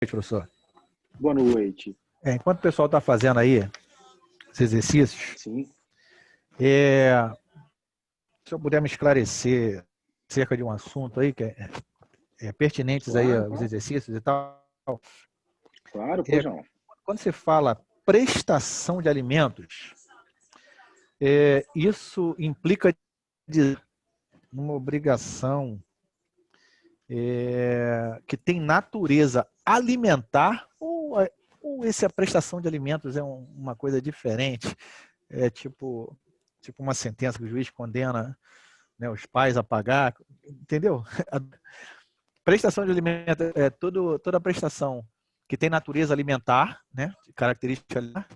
Professor. Boa noite. Enquanto o pessoal está fazendo aí os exercícios, Sim. se eu puder me esclarecer acerca de um assunto aí que é pertinentes aí aos exercícios e tal. Claro, pois não. Quando você fala prestação de alimentos, isso implica uma obrigação que tem natureza alimentar ou essa prestação de alimentos é uma coisa diferente? É tipo uma sentença que o juiz condena, né, os pais a pagar, entendeu? A prestação de alimentos é toda prestação que tem natureza alimentar, né, característica alimentar,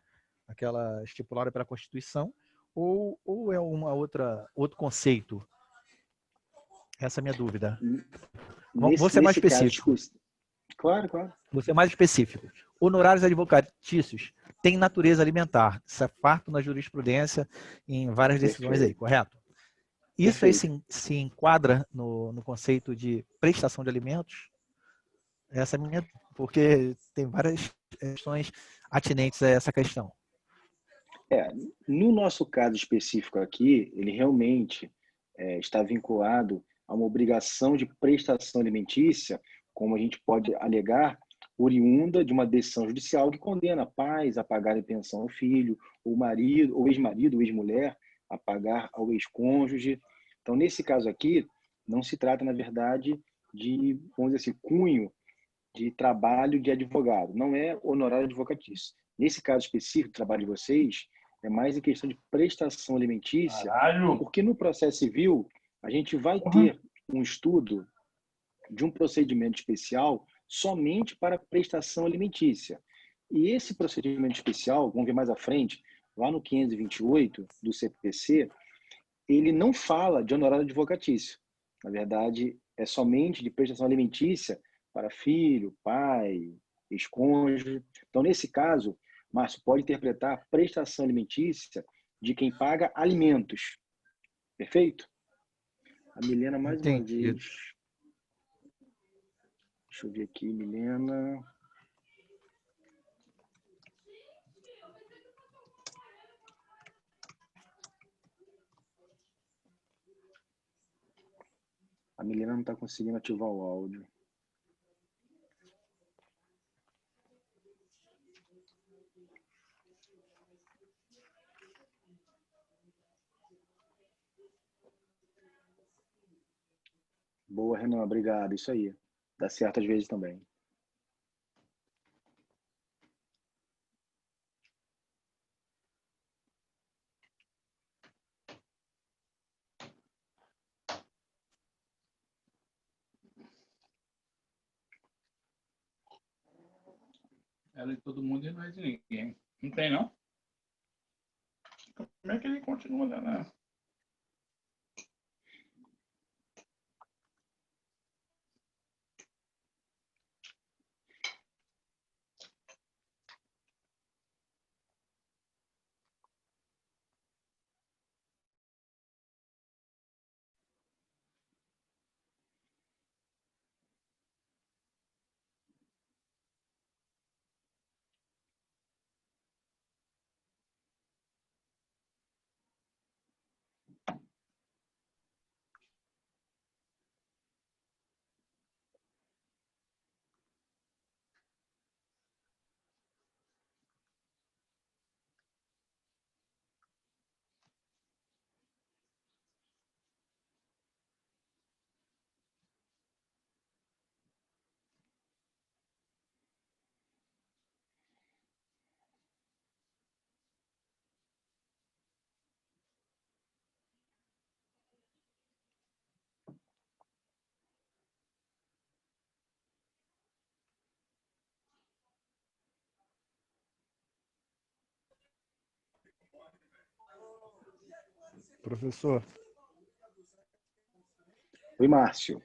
aquela estipulada pela Constituição, ou é outro conceito? Essa é a minha dúvida. Vou ser mais específico. Claro. Vou ser mais específico. Honorários advocatícios têm natureza alimentar. Isso é fato na jurisprudência em várias decisões aí, correto? Isso aí se enquadra no conceito de prestação de alimentos? Essa é a minha, porque tem várias questões atinentes a essa questão. No nosso caso específico aqui, ele realmente está vinculado a uma obrigação de prestação alimentícia, como a gente pode alegar, oriunda de uma decisão judicial que condena pais a pagarem pensão ao filho, ou marido, ou ex-marido, ou ex-mulher a pagar ao ex-cônjuge. Então, nesse caso aqui, não se trata, na verdade, de, vamos dizer assim, cunho de trabalho de advogado, não é honorário advocatício. Nesse caso específico do trabalho de vocês, é mais em questão de prestação alimentícia, porque no processo civil a gente vai ter um estudo de um procedimento especial somente para prestação alimentícia. E esse procedimento especial, vamos ver mais à frente, lá no 528 do CPC, ele não fala de honorário advocatício. Na verdade, é somente de prestação alimentícia para filho, pai, ex-cônjuge. Então, nesse caso, Márcio pode interpretar prestação alimentícia de quem paga alimentos. Perfeito? A Milena, mais uma vez. Deixa eu ver aqui, Milena. A Milena não está conseguindo ativar o áudio. Boa, Renan, obrigado. Isso aí. Dá certo às vezes também. Ela e todo mundo e nós e ninguém. Não tem, não? Como é que ele continua lá, né? Professor. Oi, Márcio.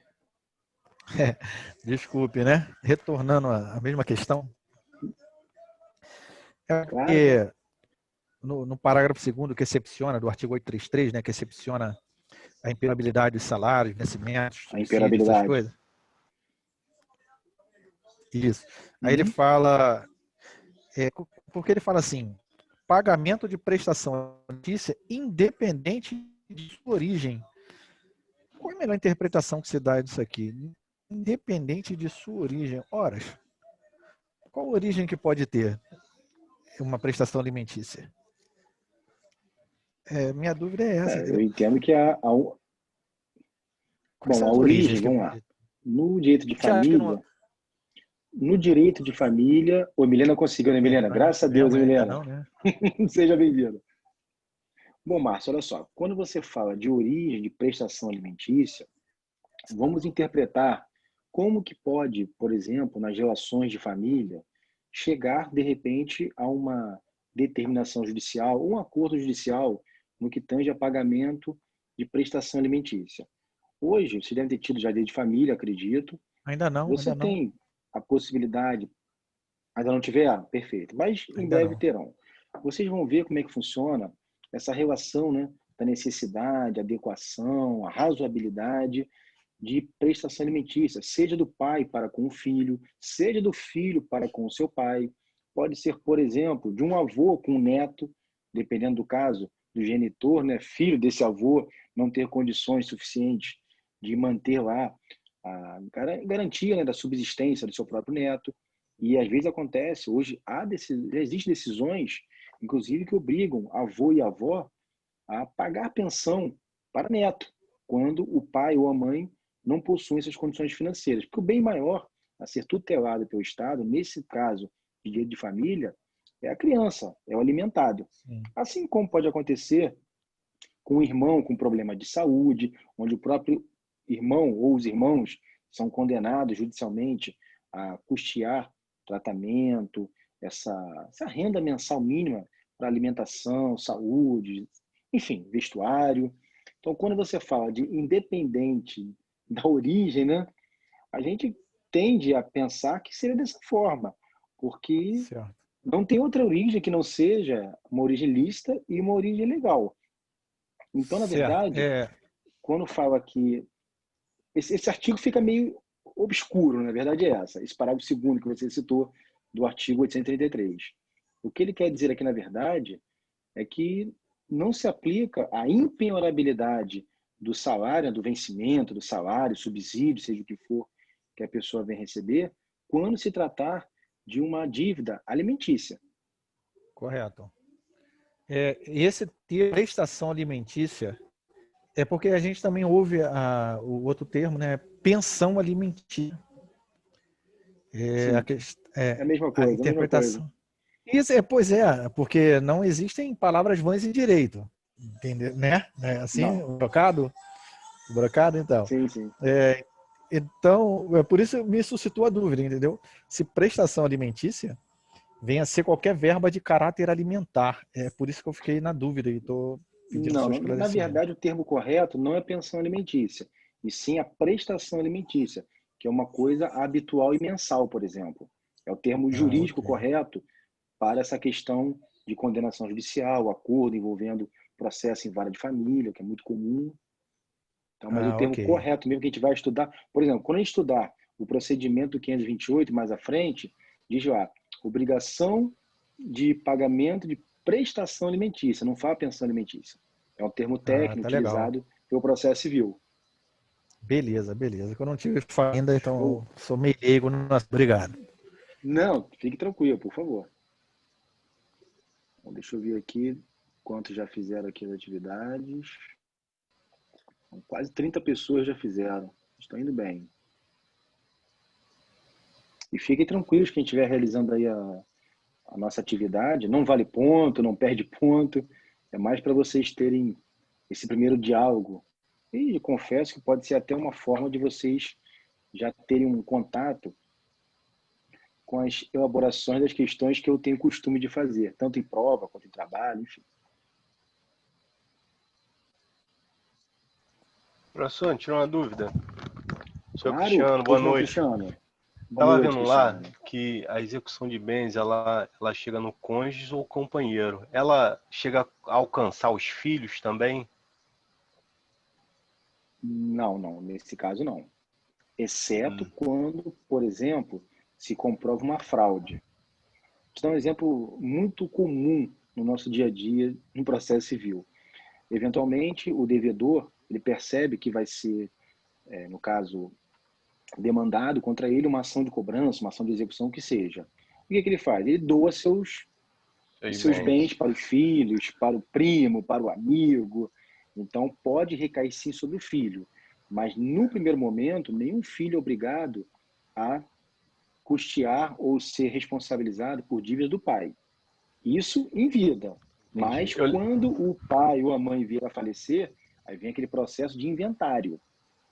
Desculpe, né? Retornando à mesma questão. Claro. No parágrafo 2º que excepciona, do artigo 833, né, que excepciona a imperabilidade dos salários, vencimentos, A subsídios, essas imperabilidade. coisas. Isso. Aí ele fala, porque ele fala assim, pagamento de prestação alimentícia independente de sua origem. Qual é a melhor interpretação que se dá disso aqui? Independente de sua origem. Horas. Qual a origem que pode ter uma prestação alimentícia? Minha dúvida é essa, Eu entendeu? entendo que Quais bom, são a as origens origem, que vamos lá. pode ter? No direito de A gente acha que não. família, no direito de família, ô, Milena conseguiu, né, Milena? Nós não Graças a Deus, tivemos hein, ainda Milena? não, né? Seja bem-vindo. Bom, Márcio, olha só. Quando você fala de origem de prestação alimentícia, vamos interpretar como que pode, por exemplo, nas relações de família, chegar, de repente, a uma determinação judicial, um acordo judicial no que tange a pagamento de prestação alimentícia. Hoje, você deve ter tido já lei de família, acredito. Ainda não, Você ainda não. tem a possibilidade, ainda não tiver? Perfeito. Mas em Ainda breve não. terão. Vocês vão ver como é que funciona essa relação, né, da necessidade, adequação, a razoabilidade de prestação alimentícia, seja do pai para com o filho, seja do filho para com o seu pai. Pode ser, por exemplo, de um avô com um neto, dependendo do caso, do genitor, né, filho desse avô, não ter condições suficientes de manter lá a garantia, né, da subsistência do seu próprio neto. E às vezes acontece, hoje já existem decisões, inclusive, que obrigam avô e avó a pagar pensão para neto, quando o pai ou a mãe não possuem essas condições financeiras. Porque o bem maior a ser tutelado pelo Estado, nesse caso de direito de família, é a criança, é o alimentado. Sim. Assim como pode acontecer com um irmão com problema de saúde, onde o próprio irmão ou os irmãos são condenados judicialmente a custear tratamento, essa renda mensal mínima para alimentação, saúde, enfim, vestuário. Então, quando você fala de independente da origem, né, a gente tende a pensar que seria dessa forma, porque Certo. não tem outra origem que não seja uma origem lícita e uma origem legal. Então, na Certo. verdade, quando fala que esse artigo fica meio obscuro, na verdade é essa, esse parágrafo segundo que você citou do artigo 833. O que ele quer dizer aqui, na verdade, é que não se aplica a impenhorabilidade do salário, do vencimento do salário, subsídio, seja o que for que a pessoa vem receber, quando se tratar de uma dívida alimentícia. Correto. Esse termo, prestação alimentícia, é porque a gente também ouve o outro termo, né? Pensão alimentícia. Sim, é a mesma A coisa, a mesma coisa. interpretação. Isso pois é, porque não existem palavras vãs em direito, entendeu? Né? Assim, Não, o brocado, então. sim, sim. Então, por isso me suscitou a dúvida, entendeu? Se prestação alimentícia vem a ser qualquer verba de caráter alimentar. É por isso que eu fiquei na dúvida e estou pedindo Não, seu na esclarecimento. verdade, o termo correto não é pensão alimentícia, e sim a prestação alimentícia, que é uma coisa habitual e mensal, por exemplo. É o termo jurídico Ok. correto para essa questão de condenação judicial, acordo envolvendo processo em vara de família, que é muito comum. Então, mas o termo Ok. correto mesmo que a gente vai estudar, por exemplo, quando a gente estudar o procedimento 528 mais à frente, diz lá, obrigação de pagamento de prestação alimentícia, não fala pensão alimentícia. É um termo técnico Tá legal. utilizado pelo processo civil. Beleza, beleza. Que eu não tive fala ainda, Show? então sou meio leigo. Obrigado. Não, fique tranquilo, por favor. Então, deixa eu ver aqui quantos já fizeram aqui as atividades. Quase 30 pessoas já fizeram. Estão indo bem. E fiquem tranquilos quem estiver realizando aí a nossa atividade. Não vale ponto, não perde ponto. É mais para vocês terem esse primeiro diálogo. E confesso que pode ser até uma forma de vocês já terem um contato com as elaborações das questões que eu tenho costume de fazer, tanto em prova quanto em trabalho, enfim. Professor, tira uma dúvida. Senhor Claro, Cristiano, boa pois não, noite. Cristiano. Boa Estava noite, vendo lá Cristiano. que a execução de bens ela chega no cônjuge ou companheiro. Ela chega a alcançar os filhos também? Não, não, nesse caso não. Exceto Hum, quando, por exemplo, se comprova uma fraude. Vou te dar um exemplo muito comum no nosso dia a dia no processo civil. Eventualmente, o devedor ele percebe que vai ser, no caso, demandado contra ele uma ação de cobrança, uma ação de execução, o que seja. O que ele faz? Ele doa seus bens para os filhos, para o primo, para o amigo. Então, pode recair sim sobre o filho. Mas, no primeiro momento, nenhum filho é obrigado a custear ou ser responsabilizado por dívidas do pai. Isso em vida. Mas, quando o pai ou a mãe vier a falecer, aí vem aquele processo de inventário.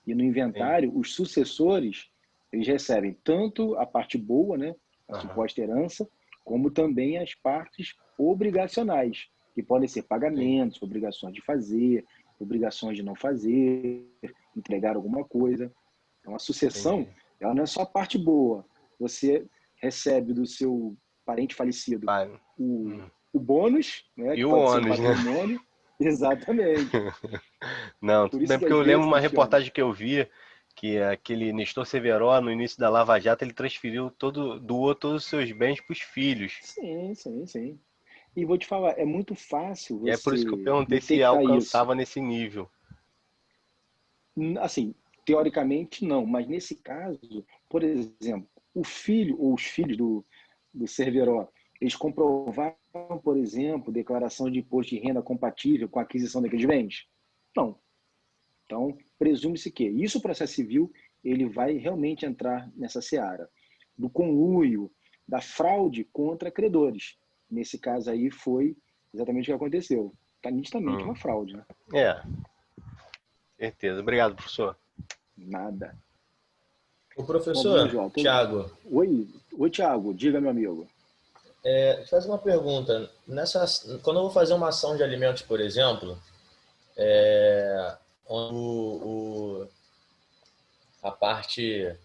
E no inventário, os sucessores, eles recebem tanto a parte boa, né, a suposta herança, como também as partes obrigacionais, que podem ser pagamentos, obrigações de fazer, obrigações de não fazer, entregar alguma coisa. Então, a sucessão, ela não é só a parte boa. Você recebe do seu parente falecido o bônus, né, E que o pode ser um ônus, né? patrimônio. Exatamente. Não, Por tudo isso bem, que porque às eu lembro vezes, uma Cristiano, reportagem que eu vi que aquele Nestor Severo, no início da Lava Jato, ele doou todos os seus bens para os filhos. sim, sim, sim. E vou te falar, é muito fácil E é por isso que eu você perguntei se detectar isso. alcançava nesse nível. Assim, teoricamente não, mas nesse caso, por exemplo, o filho ou os filhos do Cerveró, eles comprovaram, por exemplo, declaração de imposto de renda compatível com a aquisição daqueles bens? Não. Então, presume-se que isso, o processo civil, ele vai realmente entrar nessa seara do conluio, da fraude contra credores. Nesse caso aí foi exatamente o que aconteceu. Está nitidamente uma fraude, né? É, certeza. Obrigado, professor. Nada. O Bom, vamos professor, lá. Thiago, Oi, Thiago. Diga, meu amigo. deixa eu fazer uma pergunta. Quando eu vou fazer uma ação de alimentos, por exemplo, onde a parte...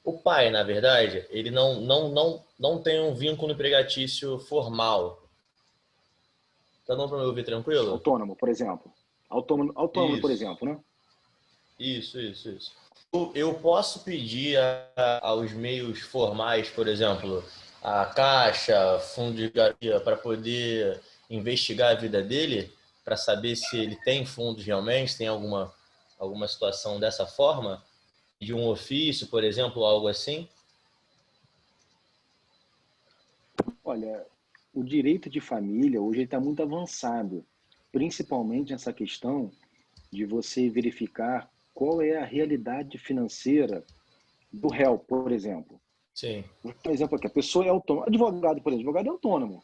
O pai, na verdade, ele não tem um vínculo empregatício formal. Tá dando para me ouvir tranquilo? Autônomo, por exemplo. Autônomo, por Isso. exemplo, né? Isso. Eu posso pedir aos meios formais, por exemplo, a Caixa, fundo de garantia, para poder investigar a vida dele, para saber se ele tem fundos realmente, tem alguma situação dessa forma, de um ofício, por exemplo, algo assim? Olha, o direito de família hoje está muito avançado, principalmente nessa questão de você verificar qual é a realidade financeira do réu, por exemplo. Sim. Por exemplo, aqui, a pessoa é autônoma. Advogado, por exemplo, advogado é autônomo.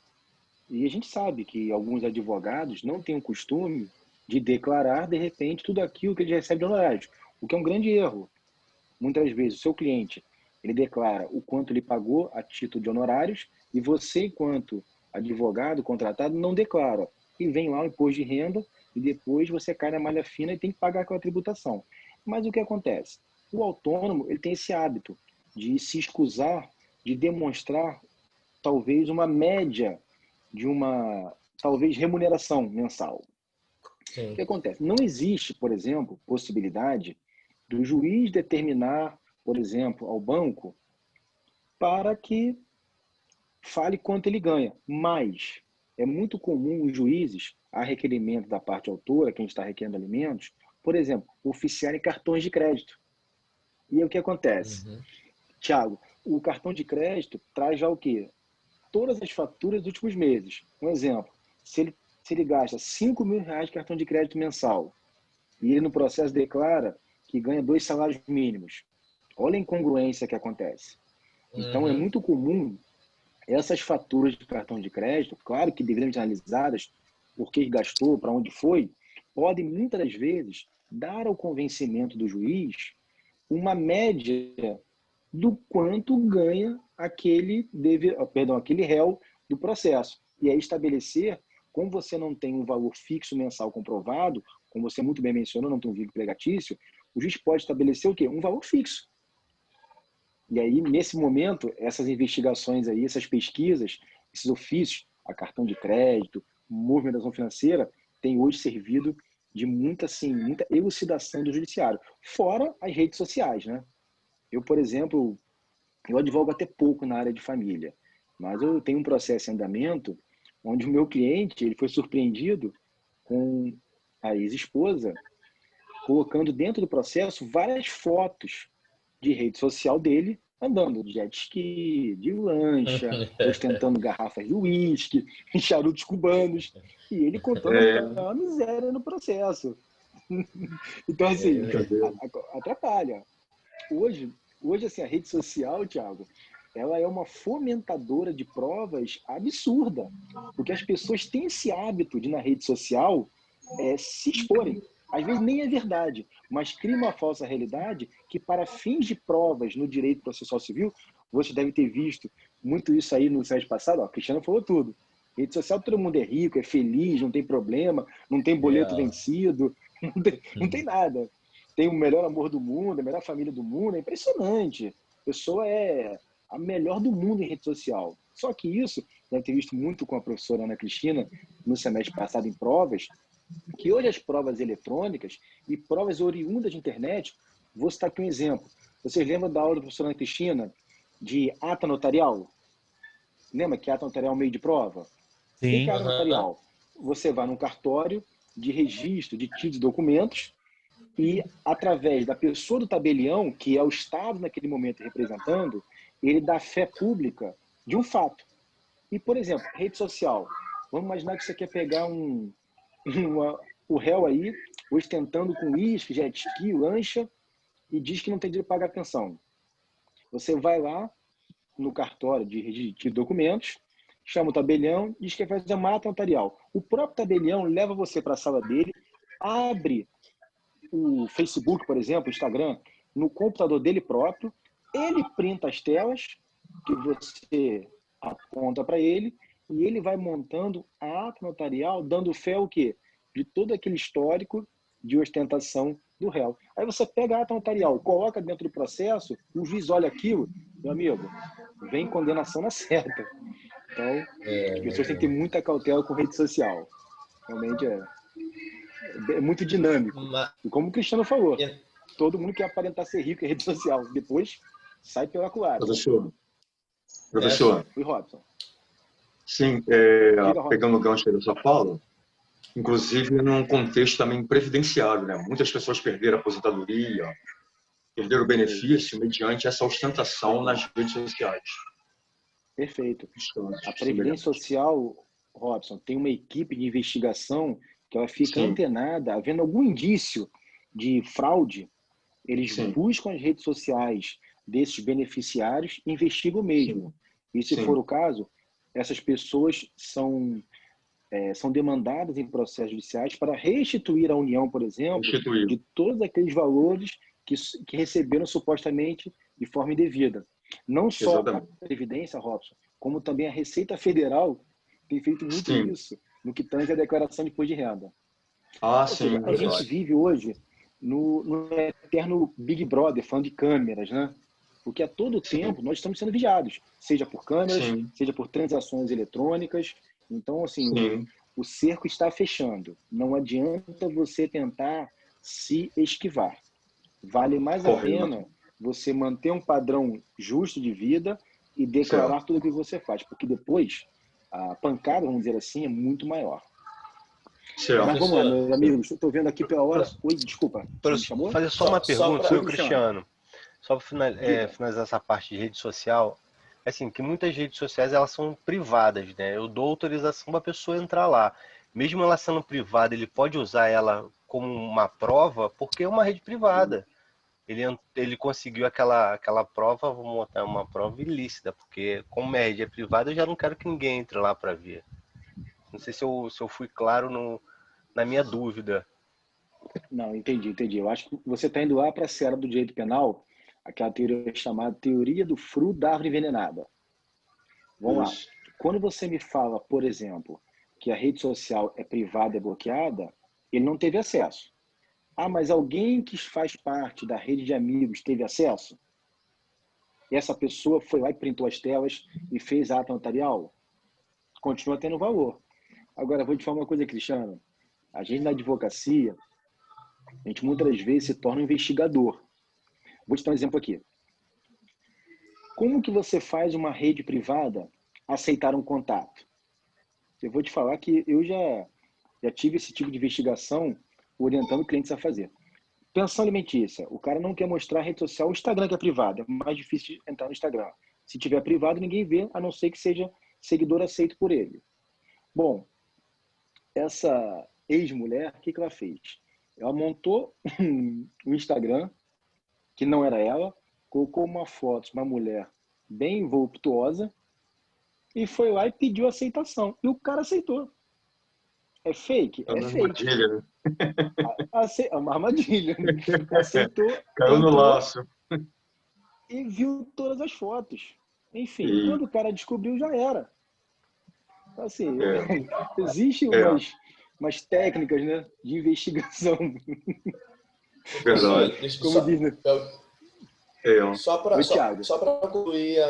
E a gente sabe que alguns advogados não têm o costume de declarar, de repente, tudo aquilo que ele recebe de honorários, o que é um grande erro. Muitas vezes, o seu cliente, ele declara o quanto ele pagou a título de honorários e você, enquanto advogado contratado, não declara. E vem lá o imposto de renda e depois você cai na malha fina e tem que pagar aquela tributação. Mas o que acontece? O autônomo ele tem esse hábito de se escusar, de demonstrar talvez uma média de uma, talvez, remuneração mensal. Sim. O que acontece? Não existe, por exemplo, possibilidade do juiz determinar, por exemplo, ao banco para que fale quanto ele ganha. Mas é muito comum os juízes, a requerimento da parte autora, quem está requerendo alimentos, por exemplo, oficiarem cartões de crédito. E aí o que acontece? Tiago, o cartão de crédito traz já o quê? Todas as faturas dos últimos meses. Um exemplo, se ele gasta R$5.000 de cartão de crédito mensal e ele no processo declara que ganha 2 salários mínimos, olha a incongruência que acontece. Então é muito comum essas faturas de cartão de crédito, claro que deveriam ser analisadas por que gastou, para onde foi, podem muitas das vezes dar ao convencimento do juiz uma média do quanto ganha aquele réu do processo. E aí estabelecer, como você não tem um valor fixo mensal comprovado, como você muito bem mencionou, não tem um vínculo empregatício, o juiz pode estabelecer o quê? Um valor fixo. E aí, nesse momento, essas investigações aí, essas pesquisas, esses ofícios, a cartão de crédito, movimentação financeira, tem hoje servido de muita elucidação do judiciário. Fora as redes sociais, né? Eu, por exemplo, Eu advogo até pouco na área de família, mas eu tenho um processo em andamento onde o meu cliente ele foi surpreendido com a ex-esposa colocando dentro do processo várias fotos de rede social dele, andando de jet ski, de lancha, ostentando garrafas de uísque, charutos cubanos, e ele contando a miséria no processo. Então, assim, atrapalha. Hoje, assim, a rede social, Thiago, ela é uma fomentadora de provas absurda, porque as pessoas têm esse hábito de, na rede social, se exporem. Às vezes nem é verdade, mas cria uma falsa realidade que, para fins de provas no direito processual civil, você deve ter visto muito isso aí no semestre passado. Ó, Cristiano falou tudo. Rede social, todo mundo é rico, é feliz, não tem problema, não tem boleto vencido, não tem nada. Tem o melhor amor do mundo, a melhor família do mundo, é impressionante. A pessoa é a melhor do mundo em rede social. Só que isso, deve ter visto muito com a professora Ana Cristina no semestre passado em provas, que hoje as provas eletrônicas e provas oriundas de internet, vou citar aqui um exemplo. Vocês lembram da aula da professora Ana Cristina de ata notarial? Lembra que ata notarial é um meio de prova? Sim. O que é ata notarial? Você vai num cartório de registro de títulos e documentos e, através da pessoa do tabelião, que é o Estado naquele momento representando, ele dá fé pública de um fato. E, por exemplo, rede social. Vamos imaginar que você quer pegar o réu aí, ostentando com uísque, jet ski, lancha, e diz que não tem dinheiro para pagar pensão. Você vai lá no cartório de registro de documentos, chama o tabelião, diz que vai fazer uma ata notarial. O próprio tabelião leva você para a sala dele, abre o Facebook, por exemplo, o Instagram, no computador dele próprio, ele printa as telas que você aponta para ele e ele vai montando a ata notarial, dando fé ao quê? De todo aquele histórico de ostentação do réu. Aí você pega a ata notarial, coloca dentro do processo, o juiz olha aquilo, meu amigo, vem condenação na certa. Então, as pessoas têm que ter muita cautela com rede social. Realmente é muito dinâmico. E como o Cristiano falou, todo mundo quer aparentar ser rico em rede social. Depois, sai pela culatra. Professor. Fui Robson. Sim, Robson. pegando o gancho da sua fala, inclusive num contexto também previdenciário, né? Muitas pessoas perderam a aposentadoria, perderam o benefício mediante essa ostentação nas redes sociais. Perfeito. A Previdência Social, Robson, tem uma equipe de investigação que ela fica antenada, havendo algum indício de fraude, eles buscam as redes sociais desses beneficiários e investigam mesmo. E se for o caso, essas pessoas são demandadas em processos judiciais para restituir à União, por exemplo, de todos aqueles valores que receberam supostamente de forma indevida. Não só a Previdência, Robson, como também a Receita Federal tem feito muito isso no que tange a declaração de imposto de renda. A gente vive hoje no eterno Big Brother, falando de câmeras, né? Porque a todo tempo nós estamos sendo vigiados, seja por câmeras, seja por transações eletrônicas. Então, assim, o cerco está fechando. Não adianta você tentar se esquivar. Vale mais a pena você manter um padrão justo de vida e declarar tudo o que você faz, porque depois a pancada, vamos dizer assim, é muito maior. Mas vamos lá, meus amigos. Estou vendo aqui pela hora. Oi, desculpa. Vou fazer só uma pergunta, seu Cristiano. Só para finalizar essa parte de rede social. Assim, que muitas redes sociais elas são privadas, né? Eu dou autorização para a pessoa entrar lá. Mesmo ela sendo privada, ele pode usar ela como uma prova, porque é uma rede privada. Ele conseguiu aquela prova, vou montar uma prova ilícita, porque como minha rede é privada, eu já não quero que ninguém entre lá para ver. Não sei se eu fui claro na minha dúvida. Não, entendi. Eu acho que você está indo lá para a seara do direito penal, aquela teoria chamada teoria do fruto da árvore envenenada. Vamos lá. Quando você me fala, por exemplo, que a rede social é privada e bloqueada, ele não teve acesso. Ah, mas alguém que faz parte da rede de amigos teve acesso? Essa pessoa foi lá e printou as telas e fez a ata notarial? Continua tendo valor. Agora, vou te falar uma coisa, Cristiano. A gente na advocacia, a gente muitas vezes se torna um investigador. Vou te dar um exemplo aqui. Como que você faz uma rede privada aceitar um contato? Eu vou te falar que eu já tive esse tipo de investigação orientando clientes a fazer. Pensão alimentícia. O cara não quer mostrar a rede social. O Instagram que é privado. É mais difícil de entrar no Instagram. Se tiver privado, ninguém vê, a não ser que seja seguidor aceito por ele. Bom, essa ex-mulher, o que ela fez? Ela montou um Instagram, que não era ela, colocou uma foto de uma mulher bem voluptuosa e foi lá e pediu aceitação. E o cara aceitou. É fake? É É uma fake. armadilha, né? É uma armadilha. Aceitou, Caiu no entrou laço. e viu todas as fotos. Enfim, E, quando o cara descobriu, já era. Então, assim, é, existem é, umas técnicas, né, de investigação. verdade. Deixa eu Como só, diz, né? É, só Oi, para Thiago. concluir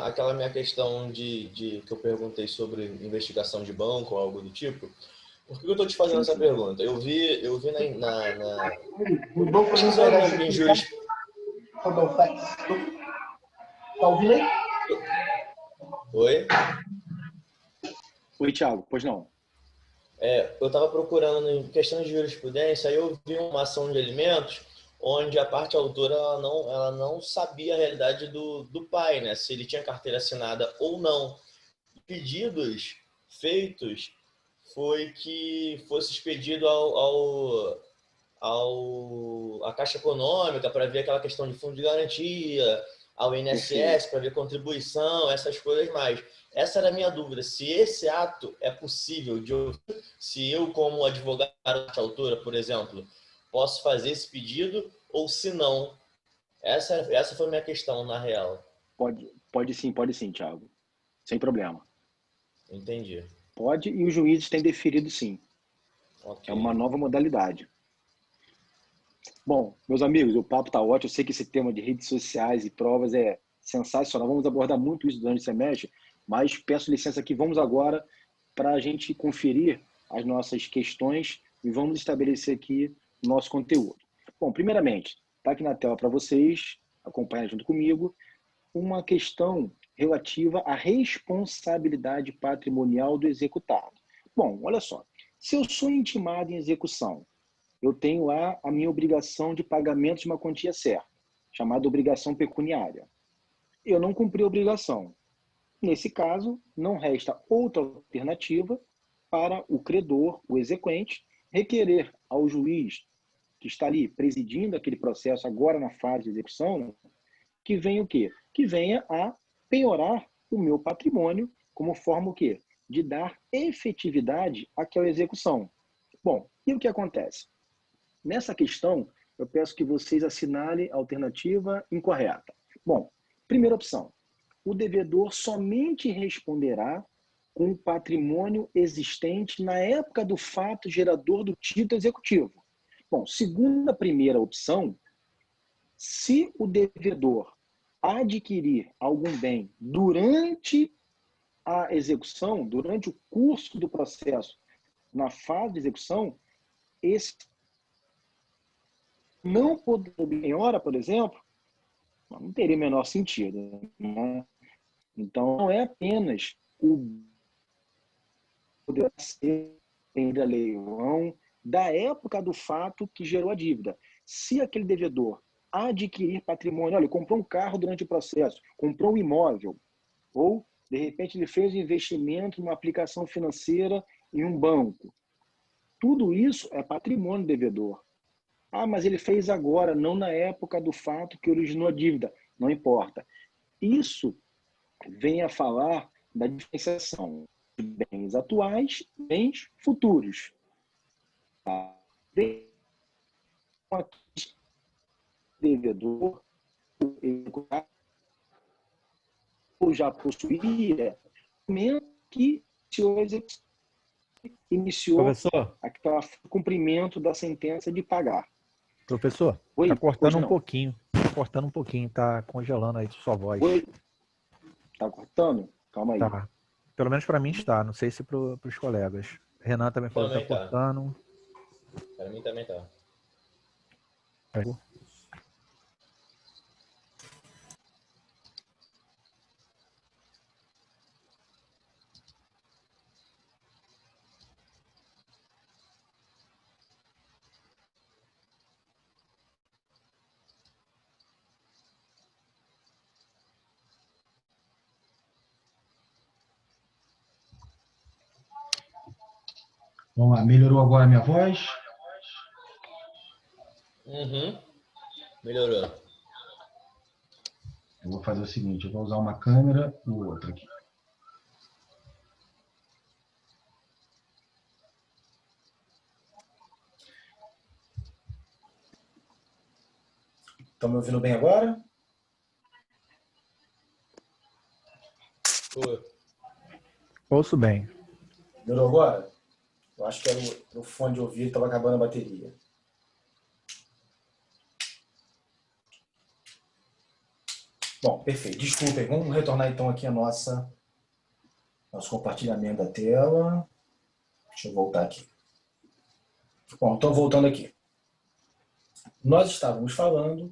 aquela minha questão que eu perguntei sobre investigação de banco ou algo do tipo, por que eu estou te fazendo essa pergunta? Eu vi na pesquisa em jurisprudência. Tá ouvindo aí? Oi? Oi, Thiago. Pois não. Eu estava procurando em questão de jurisprudência, aí eu vi uma ação de alimentos onde a parte autora ela não sabia a realidade do pai, né? Se ele tinha carteira assinada ou não. Pedidos feitos foi que fosse expedido à Caixa Econômica para ver aquela questão de fundo de garantia, ao INSS para ver contribuição, essas coisas mais. Essa era a minha dúvida, se esse ato é possível de ouvir, se eu, como advogado da autora, por exemplo, posso fazer esse pedido, ou se não. Essa foi a minha questão, na real. Pode sim, Thiago. Sem problema. Entendi. Pode, e os juízes têm deferido sim. Okay. É uma nova modalidade. Bom, meus amigos, o papo está ótimo. Eu sei que esse tema de redes sociais e provas é sensacional. Vamos abordar muito isso durante o semestre, mas peço licença aqui. Vamos agora para a gente conferir as nossas questões e vamos estabelecer aqui o nosso conteúdo. Bom, primeiramente, está aqui na tela para vocês, acompanhar junto comigo, uma questão relativa à responsabilidade patrimonial do executado. Bom, olha só. Se eu sou intimado em execução, eu tenho lá a minha obrigação de pagamento de uma quantia certa, chamada obrigação pecuniária. Eu não cumpri a obrigação. Nesse caso, não resta outra alternativa para o credor, o exequente, requerer ao juiz que está ali presidindo aquele processo agora na fase de execução, que venha o quê? Que venha a penhorar o meu patrimônio como forma o quê? De dar efetividade àquela execução. Bom, e o que acontece? Nessa questão, eu peço que vocês assinalem a alternativa incorreta. Bom, primeira opção. O devedor somente responderá com o patrimônio existente na época do fato gerador do título executivo. Bom, segundo a primeira opção, se o devedor adquirir algum bem durante a execução, durante o curso do processo, na fase de execução, esse não poder penhora, por exemplo, não teria o menor sentido, né? Então, não é apenas o poder ser a leilão da época do fato que gerou a dívida. Se aquele devedor adquirir patrimônio, olha, ele comprou um carro durante o processo, comprou um imóvel, ou, de repente, ele fez um investimento numa aplicação financeira em um banco. Tudo isso é patrimônio do devedor. Ah, mas ele fez agora, não na época do fato que originou a dívida. Não importa. Isso vem a falar da diferenciação de bens atuais e bens futuros. O devedor já possuía que iniciou Professor, o cumprimento da sentença de pagar. professor, Oi, tá cortando pois um não. pouquinho. Tá cortando um pouquinho, tá congelando aí sua voz. Oi, tá cortando? Calma aí. Tá. Pelo menos para mim está, não sei se para os colegas. Renan também falou que tá cortando. Para mim também tá. Vamos lá, melhorou agora a minha voz? Uhum. Melhorou. Eu vou fazer o seguinte, eu vou usar uma câmera e outra aqui. Estão me ouvindo bem agora? Ouço bem. Melhorou agora? Eu acho que era o fone de ouvido, estava acabando a bateria. Bom, perfeito. Desculpem, vamos retornar então aqui a nosso compartilhamento da tela. Deixa eu voltar aqui. Bom, então voltando aqui. Nós estávamos falando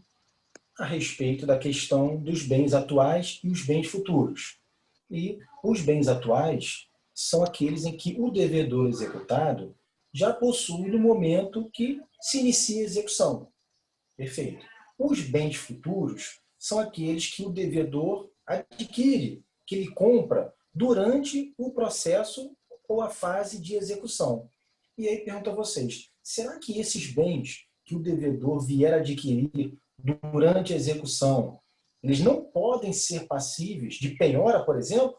a respeito da questão dos bens atuais e os bens futuros. E os bens atuais são aqueles em que o devedor executado já possui no momento que se inicia a execução. Perfeito. Os bens futuros são aqueles que o devedor adquire, que ele compra durante o processo ou a fase de execução. E aí pergunto a vocês, será que esses bens que o devedor vier adquirir durante a execução, eles não podem ser passíveis de penhora, por exemplo?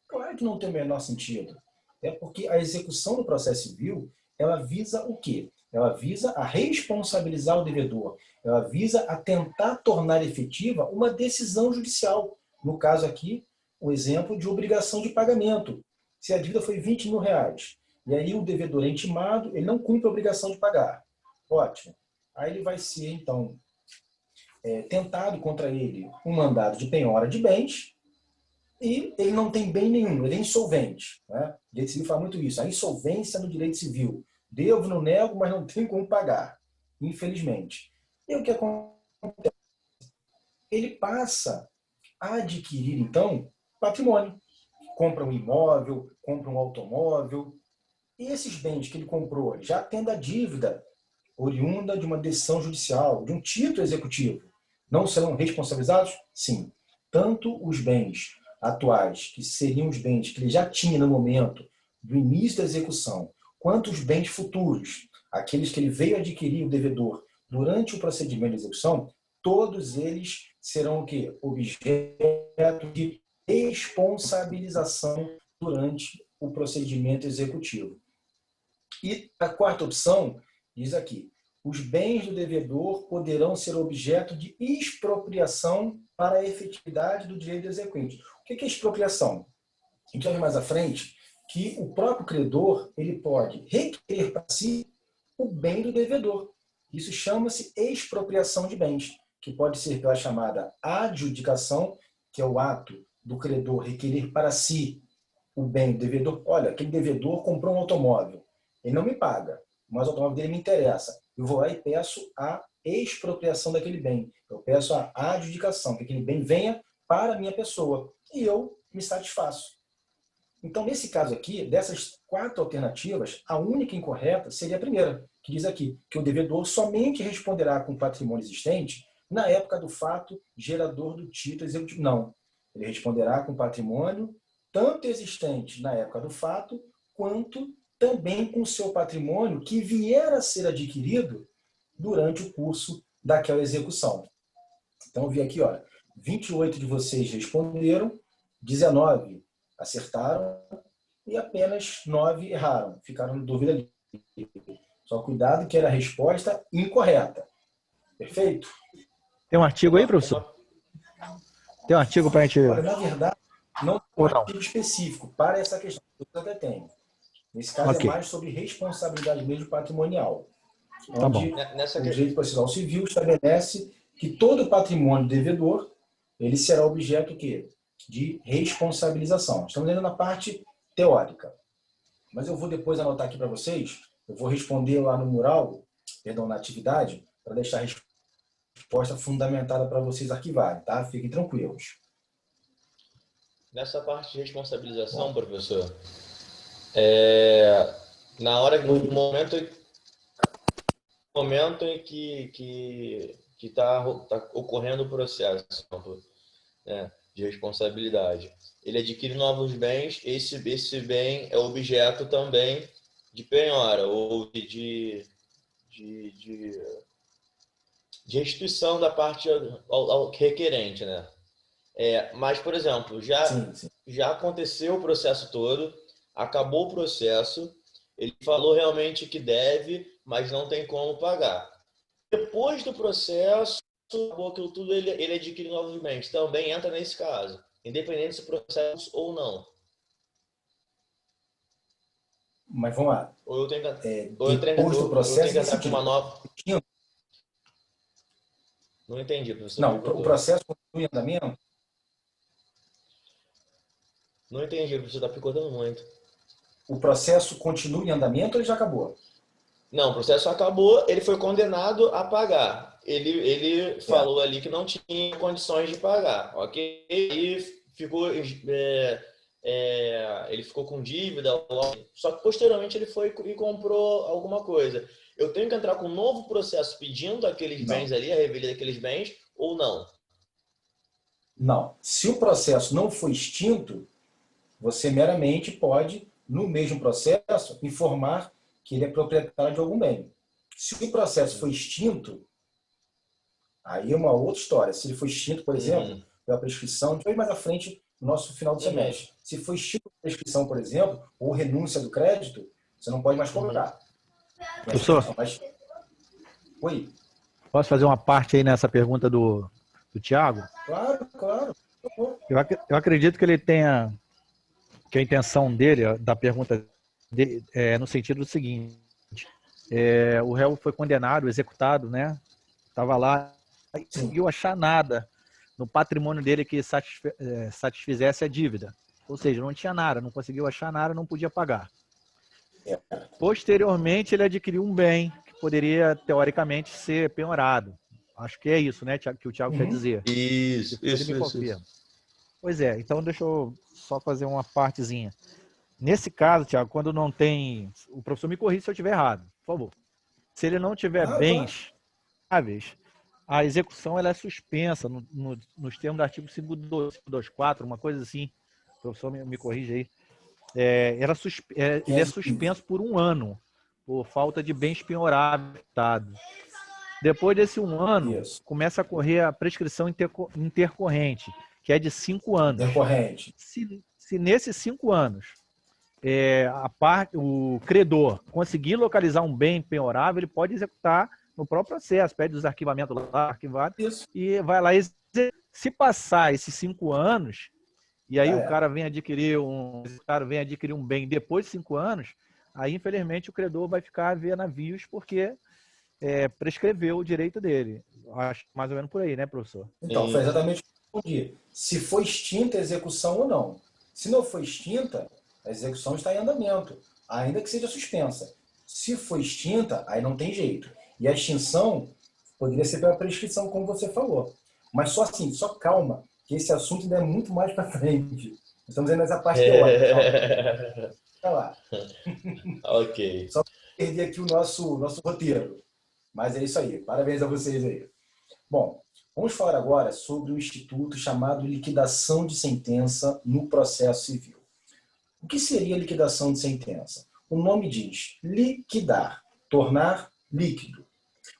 Claro que não tem o menor sentido. É porque a execução do processo civil, ela visa o quê? Ela visa a responsabilizar o devedor. Ela visa a tentar tornar efetiva uma decisão judicial. No caso aqui, o exemplo de obrigação de pagamento. Se a dívida foi R$20.000, e aí o devedor é intimado, ele não cumpre a obrigação de pagar. Ótimo. Aí ele vai ser, então, tentado contra ele um mandado de penhora de bens, e ele não tem bem nenhum, ele é insolvente. Né? O direito civil fala muito isso, a insolvência no direito civil. Devo, não nego, mas não tenho como pagar, infelizmente. E o que acontece? Ele passa a adquirir, então, patrimônio. Compra um imóvel, compra um automóvel, e esses bens que ele comprou, já tendo a dívida oriunda de uma decisão judicial, de um título executivo, não serão responsabilizados? Sim. Tanto os bens atuais, que seriam os bens que ele já tinha no momento do início da execução, quanto os bens futuros, aqueles que ele veio adquirir o devedor durante o procedimento de execução, todos eles serão o quê? Objeto de responsabilização durante o procedimento executivo. E a quarta opção diz aqui, os bens do devedor poderão ser objeto de expropriação para a efetividade do direito do exequente. O que é expropriação? A gente vai ver mais à frente que o próprio credor ele pode requerer para si o bem do devedor. Isso chama-se expropriação de bens, que pode ser pela chamada adjudicação, que é o ato do credor requerer para si o bem do devedor. Olha, aquele devedor comprou um automóvel, ele não me paga, mas o automóvel dele me interessa. Eu vou lá e peço a expropriação daquele bem. Eu peço a adjudicação, que aquele bem venha para a minha pessoa. E eu me satisfaço. Então, nesse caso aqui, dessas 4 alternativas, a única incorreta seria a primeira, que diz aqui que o devedor somente responderá com o patrimônio existente na época do fato gerador do título executivo. Não. Ele responderá com patrimônio tanto existente na época do fato, quanto também com o seu patrimônio que vier a ser adquirido durante o curso daquela execução. Então, eu vi aqui, olha, 28 de vocês responderam, 19 acertaram e apenas 9 erraram. Ficaram em dúvida ali. Só cuidado que era a resposta incorreta. Perfeito? Tem um artigo aí, professor? Tem um artigo para a gente... Olha, na verdade, não tem um artigo específico para essa questão. Eu até tenho. Nesse caso, é mais sobre responsabilidade mesmo patrimonial. Tá onde bom. o direito processual civil estabelece que todo patrimônio devedor ele será objeto de responsabilização. Estamos ainda na parte teórica. Mas eu vou depois anotar aqui para vocês, eu vou responder lá no mural, perdão, na atividade, para deixar a resposta fundamentada para vocês arquivarem, tá? Fiquem tranquilos. Nessa parte de responsabilização, professor, no momento em que está ocorrendo o processo, né, de responsabilidade, ele adquire novos bens, esse bem é objeto também de penhora ou de restituição da parte ao requerente, né? Mas, por exemplo, já aconteceu o processo todo, acabou o processo, ele falou realmente que deve, mas não tem como pagar. Depois do processo, acabou aquilo tudo, ele adquire novos bens. Também entra nesse caso, independente se processo ou não. Mas vamos lá. Ou eu tenho Depois do processo, que entrar com uma nova... Não entendi, professor. Não, o processo continua em andamento? Não entendi, professor, está picotando muito. O processo continua em andamento ou ele já acabou? Não, o processo acabou, ele foi condenado a pagar. Ele falou ali que não tinha condições de pagar, ok? E ficou, ele ficou com dívida, só que posteriormente ele foi e comprou alguma coisa. Eu tenho que entrar com um novo processo pedindo aqueles bens ali, a revelia daqueles bens, ou não? Não. Se o processo não foi extinto, você meramente pode, no mesmo processo, informar que ele é proprietário de algum bem. Se o processo foi extinto, aí é uma outra história. Se ele foi extinto, por exemplo, pela prescrição, depois mais à frente, no nosso final do semestre. Se foi extinto a prescrição, por exemplo, ou renúncia do crédito, você não pode mais cobrar. Professor, oi. Posso fazer uma parte aí nessa pergunta do Tiago? Claro, claro. Eu acredito que ele tenha, que a intenção dele, da pergunta dele, é no sentido do seguinte: o réu foi condenado, executado, né? Estava lá e não conseguiu achar nada no patrimônio dele que satisfizesse a dívida. Ou seja, não tinha nada, não conseguiu achar nada, não podia pagar. Posteriormente, ele adquiriu um bem que poderia, teoricamente, ser penhorado. Acho que é isso, né, que o Tiago quer dizer. Isso. Pois é, então deixa eu só fazer uma partezinha. Nesse caso, Tiago, quando não tem... O professor me corrige se eu estiver errado, por favor. Se ele não tiver bens áveis, a execução ela é suspensa nos termos do artigo 524, uma coisa assim. O professor me corrige aí. Ele é suspenso por 1 ano, por falta de bens penhoráveis. Depois desse 1 ano, começa a correr a prescrição intercorrente, que é de 5 anos. Intercorrente. Se nesses 5 anos o credor conseguir localizar um bem penhorável, ele pode executar no próprio processo, pede os arquivamentos lá, arquivado, e vai lá. Se passar esses 5 anos, e aí o cara vem adquirir um bem depois de 5 anos, aí infelizmente o credor vai ficar a ver navios porque prescreveu o direito dele. Acho mais ou menos por aí, né, professor? Então, foi exatamente o que eu respondi. Se foi extinta a execução ou não. Se não foi extinta, a execução está em andamento, ainda que seja suspensa. Se foi extinta, aí não tem jeito. E a extinção poderia ser pela prescrição, como você falou. Mas só assim, só calma, que esse assunto ainda é muito mais para frente. Estamos aí nessa parte teórica. Vai lá. Ok. Só para perder aqui o nosso roteiro. Mas é isso aí. Parabéns a vocês aí. Bom, vamos falar agora sobre o instituto chamado liquidação de sentença no processo civil. O que seria liquidação de sentença? O nome diz liquidar, tornar líquido.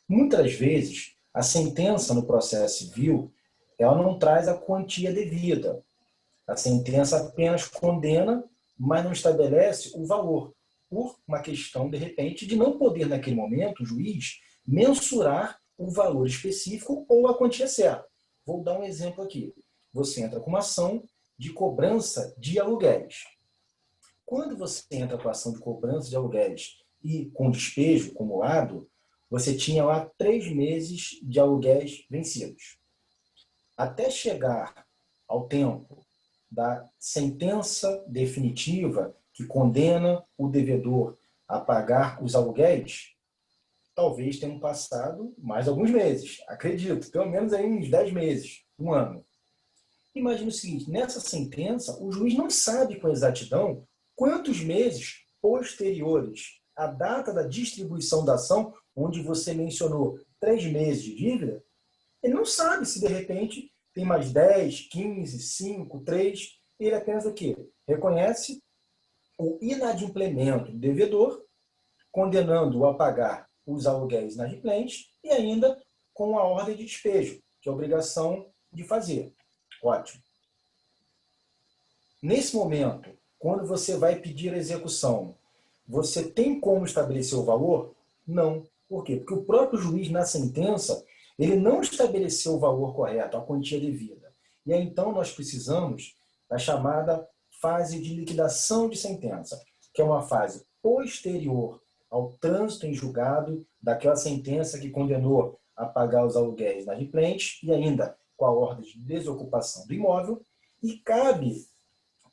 Muitas vezes, a sentença no processo civil ela não traz a quantia devida. A sentença apenas condena, mas não estabelece o valor, por uma questão, de repente, de não poder, naquele momento, o juiz mensurar o valor específico ou a quantia certa. Vou dar um exemplo aqui. Você entra com uma ação de cobrança de aluguéis. Quando você entra com a ação de cobrança de aluguéis e com despejo acumulado, você tinha lá 3 meses de aluguéis vencidos. Até chegar ao tempo da sentença definitiva que condena o devedor a pagar os aluguéis, talvez tenham passado mais alguns meses, acredito, pelo menos aí uns 10 meses, 1 ano. Imagine o seguinte, nessa sentença, o juiz não sabe com exatidão quantos meses posteriores à data da distribuição da ação, onde você mencionou 3 meses de dívida, ele não sabe se de repente tem mais 10, 15, 5, 3, ele apenas o quê? Reconhece o inadimplemento do devedor condenando-o a pagar os aluguéis inadimplentes e ainda com a ordem de despejo, que é a obrigação de fazer. Ótimo. Nesse momento, quando você vai pedir a execução, você tem como estabelecer o valor? Não. Por quê? Porque o próprio juiz, na sentença, ele não estabeleceu o valor correto, a quantia devida. E aí, então, nós precisamos da chamada fase de liquidação de sentença, que é uma fase posterior ao trânsito em julgado daquela sentença que condenou a pagar os aluguéis inadimplentes e ainda com a ordem de desocupação do imóvel, e cabe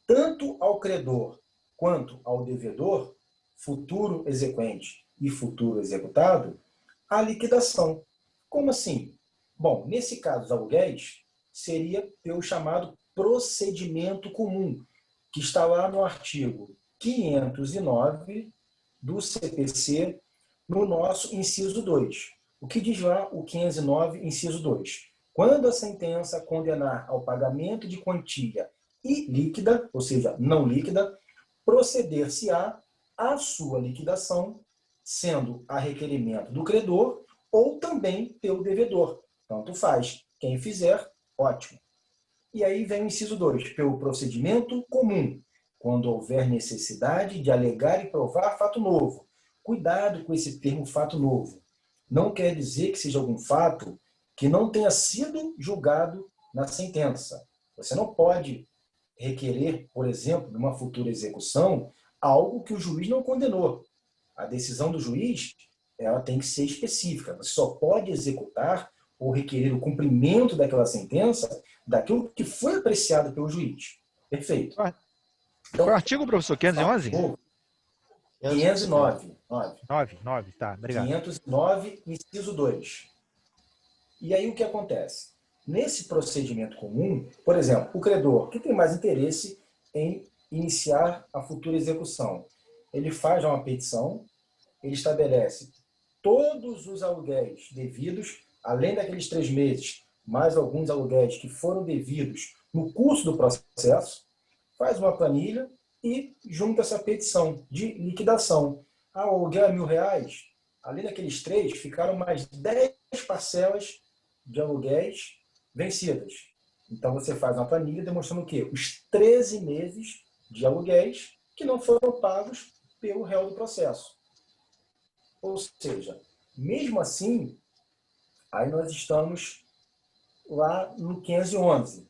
tanto ao credor quanto ao devedor, futuro exequente e futuro executado, a liquidação. Como assim? Bom, nesse caso dos aluguéis, seria pelo chamado procedimento comum, que está lá no artigo 509 do CPC, no nosso inciso 2. O que diz lá o 509, inciso 2? Quando a sentença condenar ao pagamento de quantia ilíquida, ou seja, não líquida, proceder-se-á à sua liquidação, sendo a requerimento do credor ou também pelo devedor. Tanto faz. Quem fizer, ótimo. E aí vem o inciso 2, pelo procedimento comum, quando houver necessidade de alegar e provar fato novo. Cuidado com esse termo fato novo. Não quer dizer que seja algum fato que não tenha sido julgado na sentença. Você não pode requerer, por exemplo, numa futura execução, algo que o juiz não condenou. A decisão do juiz, ela tem que ser específica. Você só pode executar ou requerer o cumprimento daquela sentença daquilo que foi apreciado pelo juiz. Perfeito. Então, qual é o artigo, professor? 511? 509. 9, tá, obrigado. 509, inciso 2. E aí o que acontece? Nesse procedimento comum, por exemplo, o credor que tem mais interesse em iniciar a futura execução, ele faz uma petição, ele estabelece todos os aluguéis devidos, além daqueles 3 meses, mais alguns aluguéis que foram devidos no curso do processo, faz uma planilha e junta essa petição de liquidação. O aluguel é R$1.000, além daqueles 3, ficaram mais 10 parcelas de aluguéis vencidas. Então você faz uma planilha demonstrando o quê? Os 13 meses de aluguéis que não foram pagos pelo réu do processo. Ou seja, mesmo assim, aí nós estamos lá no 511.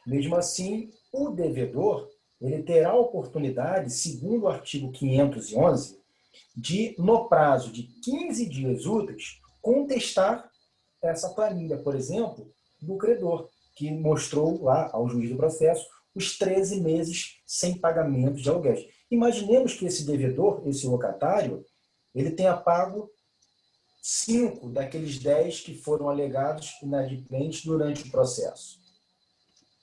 Mesmo assim, o devedor ele terá a oportunidade, segundo o artigo 511, de, no prazo de 15 dias úteis, contestar essa planilha, por exemplo, do credor, que mostrou lá ao juiz do processo os 13 meses sem pagamento de aluguéis. Imaginemos que esse devedor, esse locatário, ele tenha pago 5 daqueles 10 que foram alegados inadimplentes durante o processo.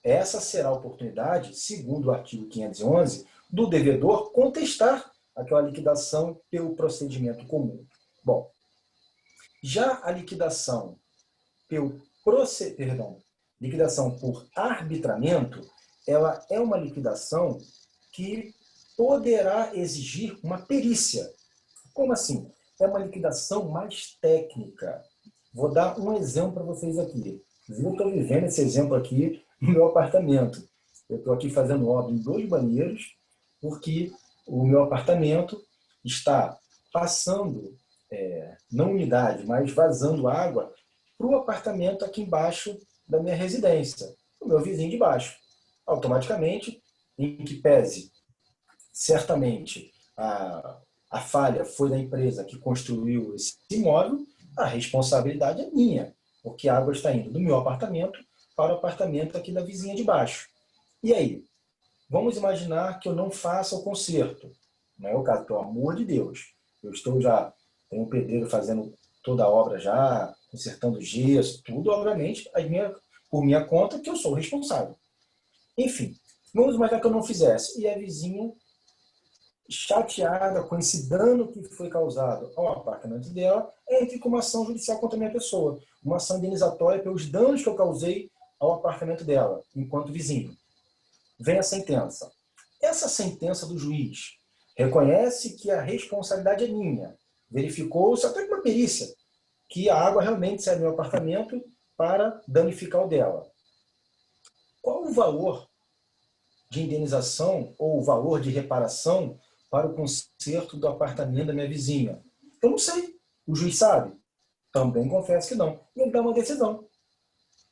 Essa será a oportunidade, segundo o artigo 511, do devedor contestar aquela liquidação pelo procedimento comum. Bom, já a liquidação liquidação por arbitramento, ela é uma liquidação que poderá exigir uma perícia. Como assim? É uma liquidação mais técnica. Vou dar um exemplo para vocês aqui. Eu estou vivendo esse exemplo aqui no meu apartamento. Eu estou aqui fazendo obra em 2 banheiros, porque o meu apartamento está passando, não umidade, mas vazando água para o apartamento aqui embaixo da minha residência, o meu vizinho de baixo. Automaticamente, em que pese, certamente, a falha foi da empresa que construiu esse imóvel, a responsabilidade é minha, porque a água está indo do meu apartamento para o apartamento aqui da vizinha de baixo. E aí? Vamos imaginar que eu não faça o conserto. Não é o caso, pelo amor de Deus. Tenho um pedreiro fazendo toda a obra já, consertando gesso, tudo, obviamente, por minha conta, que eu sou o responsável. Enfim, vamos imaginar que eu não fizesse. E a vizinha, chateada com esse dano que foi causado ao apartamento dela, entre com uma ação judicial contra a minha pessoa. Uma ação indenizatória pelos danos que eu causei ao apartamento dela, enquanto vizinho. Vem a sentença. Essa sentença do juiz reconhece que a responsabilidade é minha, verificou-se até com uma perícia que a água realmente sai do meu apartamento para danificar o dela. Qual o valor de indenização ou o valor de reparação para o conserto do apartamento da minha vizinha? Eu não sei. O juiz sabe? Também confesso que não. E ele dá uma decisão,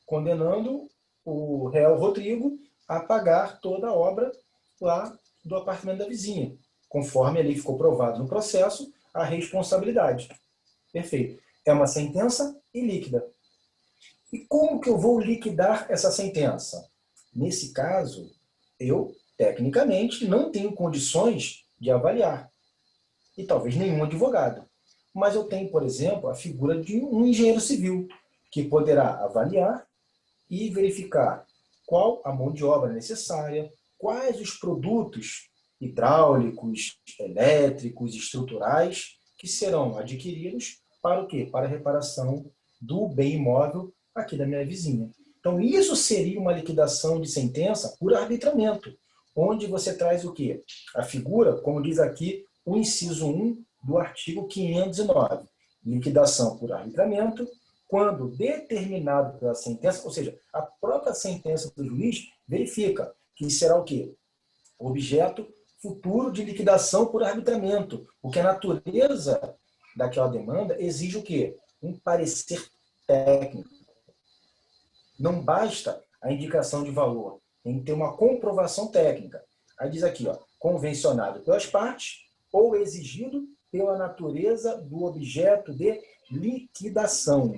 condenando o réu Rodrigo a pagar toda a obra lá do apartamento da vizinha, conforme ali ficou provado no processo a responsabilidade. Perfeito. É uma sentença ilíquida. E como que eu vou liquidar essa sentença? Nesse caso, eu, tecnicamente, não tenho condições de avaliar. E talvez nenhum advogado. Mas eu tenho, por exemplo, a figura de um engenheiro civil, que poderá avaliar e verificar qual a mão de obra necessária, quais os produtos hidráulicos, elétricos, estruturais que serão adquiridos para o quê? Para a reparação do bem imóvel aqui da minha vizinha. Então, isso seria uma liquidação de sentença por arbitramento, onde você traz o quê? A figura, como diz aqui o inciso 1 do artigo 509. Liquidação por arbitramento, quando determinado pela sentença, ou seja, a própria sentença do juiz verifica que será o quê? Objeto futuro de liquidação por arbitramento, porque a natureza daquela demanda exige o quê? Um parecer técnico. Não basta a indicação de valor, tem que ter uma comprovação técnica. Aí diz aqui, ó, convencionado pelas partes ou exigido pela natureza do objeto de liquidação.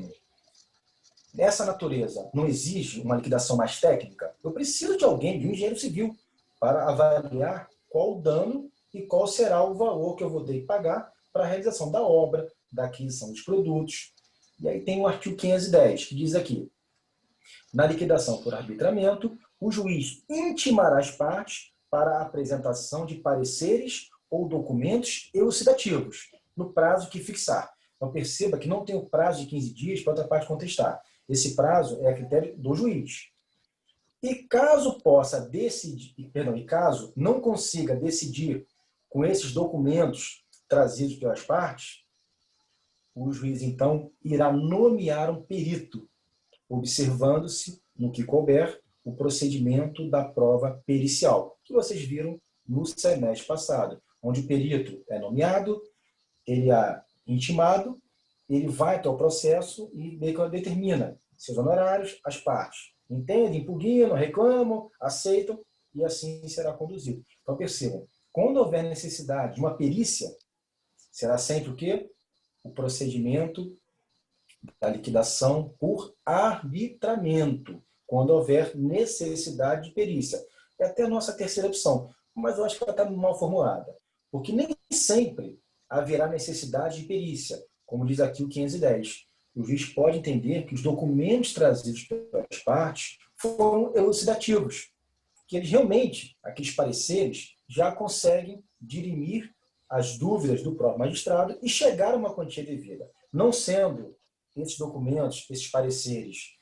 Essa natureza não exige uma liquidação mais técnica? Eu preciso de alguém, de um engenheiro civil, para avaliar qual o dano e qual será o valor que eu vou ter que pagar para a realização da obra, da aquisição dos produtos. E aí tem o artigo 510, que diz aqui, na liquidação por arbitramento, o juiz intimará as partes para a apresentação de pareceres ou documentos elucidativos, no prazo que fixar. Então, perceba que não tem o prazo de 15 dias para outra parte contestar. Esse prazo é a critério do juiz. E caso possa decidir, e caso não consiga decidir com esses documentos trazidos pelas partes, o juiz, então, irá nomear um perito, observando-se, no que couber, o procedimento da prova pericial, que vocês viram no semestre passado, onde o perito é nomeado, ele é intimado, ele vai até o processo e determina seus honorários, as partes entendem, impugnam, reclamam, aceitam, e assim será conduzido. Então, percebam, quando houver necessidade de uma perícia, será sempre o quê? O procedimento da liquidação por arbitramento, quando houver necessidade de perícia. É até a nossa terceira opção, mas eu acho que ela está mal formulada, porque nem sempre haverá necessidade de perícia, como diz aqui o 510. O juiz pode entender que os documentos trazidos pelas partes foram elucidativos, que eles realmente, aqueles pareceres, já conseguem dirimir as dúvidas do próprio magistrado e chegar a uma quantia devida. Não sendo esses documentos, esses pareceres,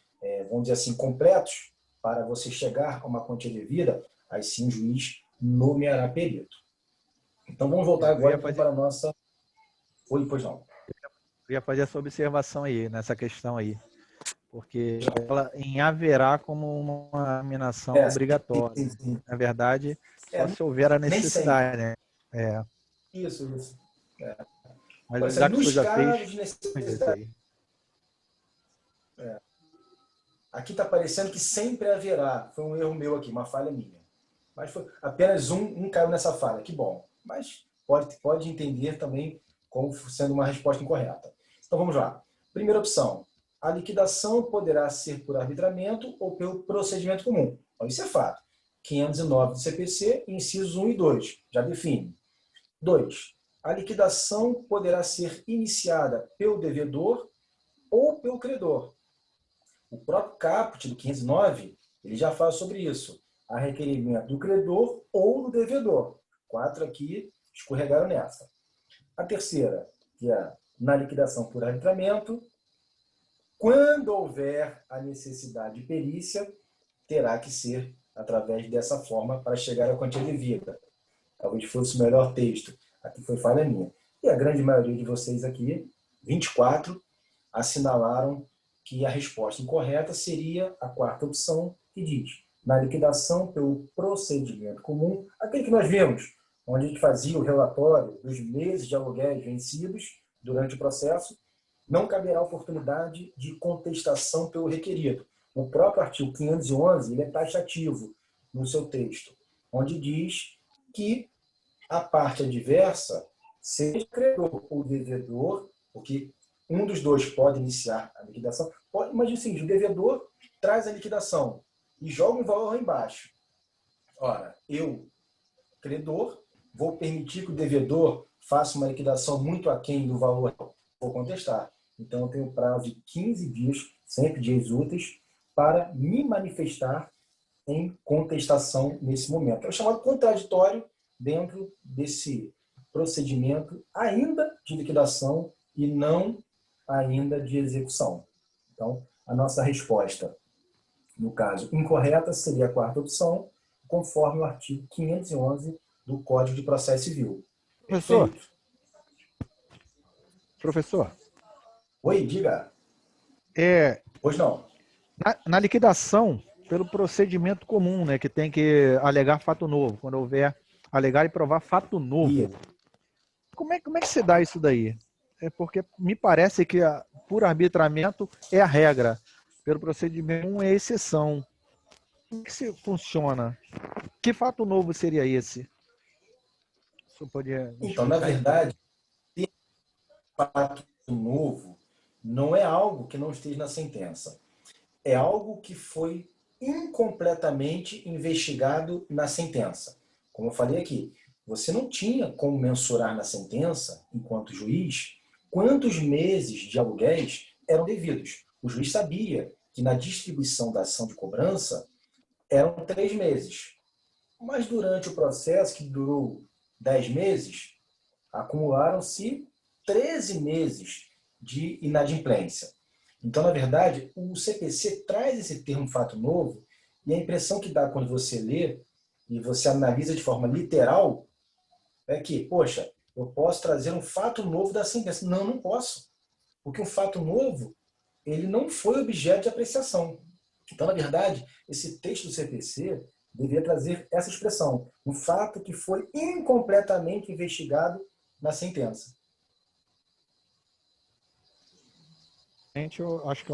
vamos dizer assim, completos, para você chegar a uma quantia devida, aí sim o juiz nomeará perito. Então vamos voltar agora para a nossa... Oi, pois não. Eu ia fazer essa observação aí, nessa questão aí. Porque ela em haverá como uma aminação obrigatória. Sim. Na verdade, só se houver a necessidade, né? Isso. Mas já que você já fez... De necessidade. Aqui está parecendo que sempre haverá. Foi um erro meu aqui, uma falha minha. Mas foi apenas um caiu nessa falha. Que bom. Mas pode entender também como sendo uma resposta incorreta. Então vamos lá. Primeira opção. A liquidação poderá ser por arbitramento ou pelo procedimento comum. Então, isso é fato. 509 do CPC, incisos 1 e 2. Já define. 2. A liquidação poderá ser iniciada pelo devedor ou pelo credor. O próprio caput do 509, ele já fala sobre isso. A requerimento do credor ou do devedor. 4 aqui escorregaram nessa. A terceira, que é na liquidação por arbitramento, quando houver a necessidade de perícia, terá que ser através dessa forma para chegar à quantia devida. Talvez fosse o melhor texto. Aqui foi falha minha. E a grande maioria de vocês aqui, 24, assinalaram que a resposta incorreta seria a quarta opção, que diz: na liquidação pelo procedimento comum, aquele que nós vimos, onde a gente fazia o relatório dos meses de aluguéis vencidos durante o processo, não caberá oportunidade de contestação pelo requerido. O próprio artigo 511 ele é taxativo no seu texto, onde diz que a parte adversa, seja o credor ou o devedor, porque um dos dois pode iniciar a liquidação. Imagina o seguinte: o devedor traz a liquidação e joga um valor lá embaixo. Ora, eu, credor, vou permitir que o devedor faça uma liquidação muito aquém do valor, vou contestar. Então, eu tenho prazo de 15 dias, sempre dias úteis, para me manifestar em contestação nesse momento. É o chamado contraditório dentro desse procedimento ainda de liquidação e não ainda de execução. Então, a nossa resposta, no caso incorreta, seria a quarta opção, conforme o artigo 511 do Código de Processo Civil. Professor? Professor? Oi, diga. Pois não. Na liquidação, pelo procedimento comum, né, que tem que alegar fato novo, quando houver alegar e provar fato novo. Isso. Como é que se dá isso daí? É porque me parece que por arbitramento é a regra, pelo procedimento é a exceção. Como é que se funciona? Que fato novo seria esse? Então, na verdade, ter fato novo não é algo que não esteja na sentença. É algo que foi incompletamente investigado na sentença. Como eu falei aqui, você não tinha como mensurar na sentença, enquanto juiz, quantos meses de aluguéis eram devidos. O juiz sabia que na distribuição da ação de cobrança eram 3 meses. Mas durante o processo, que durou 10 meses, acumularam-se 13 meses de inadimplência. Então, na verdade, o CPC traz esse termo fato novo e a impressão que dá quando você lê e você analisa de forma literal é que, poxa, eu posso trazer um fato novo da sentença. Não, não posso. Porque um fato novo, ele não foi objeto de apreciação. Então, na verdade, esse texto do CPC deveria trazer essa expressão, um fato que foi incompletamente investigado na sentença. Eu acho que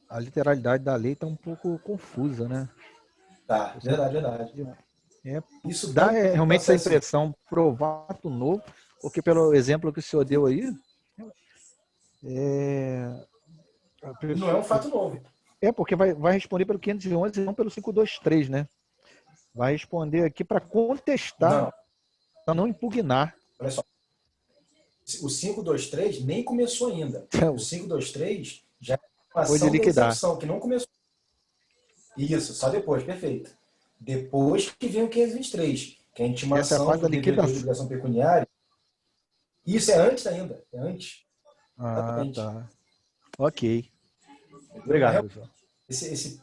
a literalidade da lei está um pouco confusa, né? Tá, verdade. Isso dá realmente essa impressão, provar fato novo, porque pelo exemplo que o senhor deu aí, não é um fato novo. Porque vai responder pelo 511 e não pelo 523, né? Vai responder aqui para contestar, para não impugnar. Olha só. O 523 nem começou ainda. O 523 já é uma ação de execução, que não começou. Isso, só depois, perfeito. Depois que vem o 523, que é a intimação da liquidação de obrigação pecuniária. Isso é antes ainda, é antes. Tá. Ok. Obrigado, professor. Esse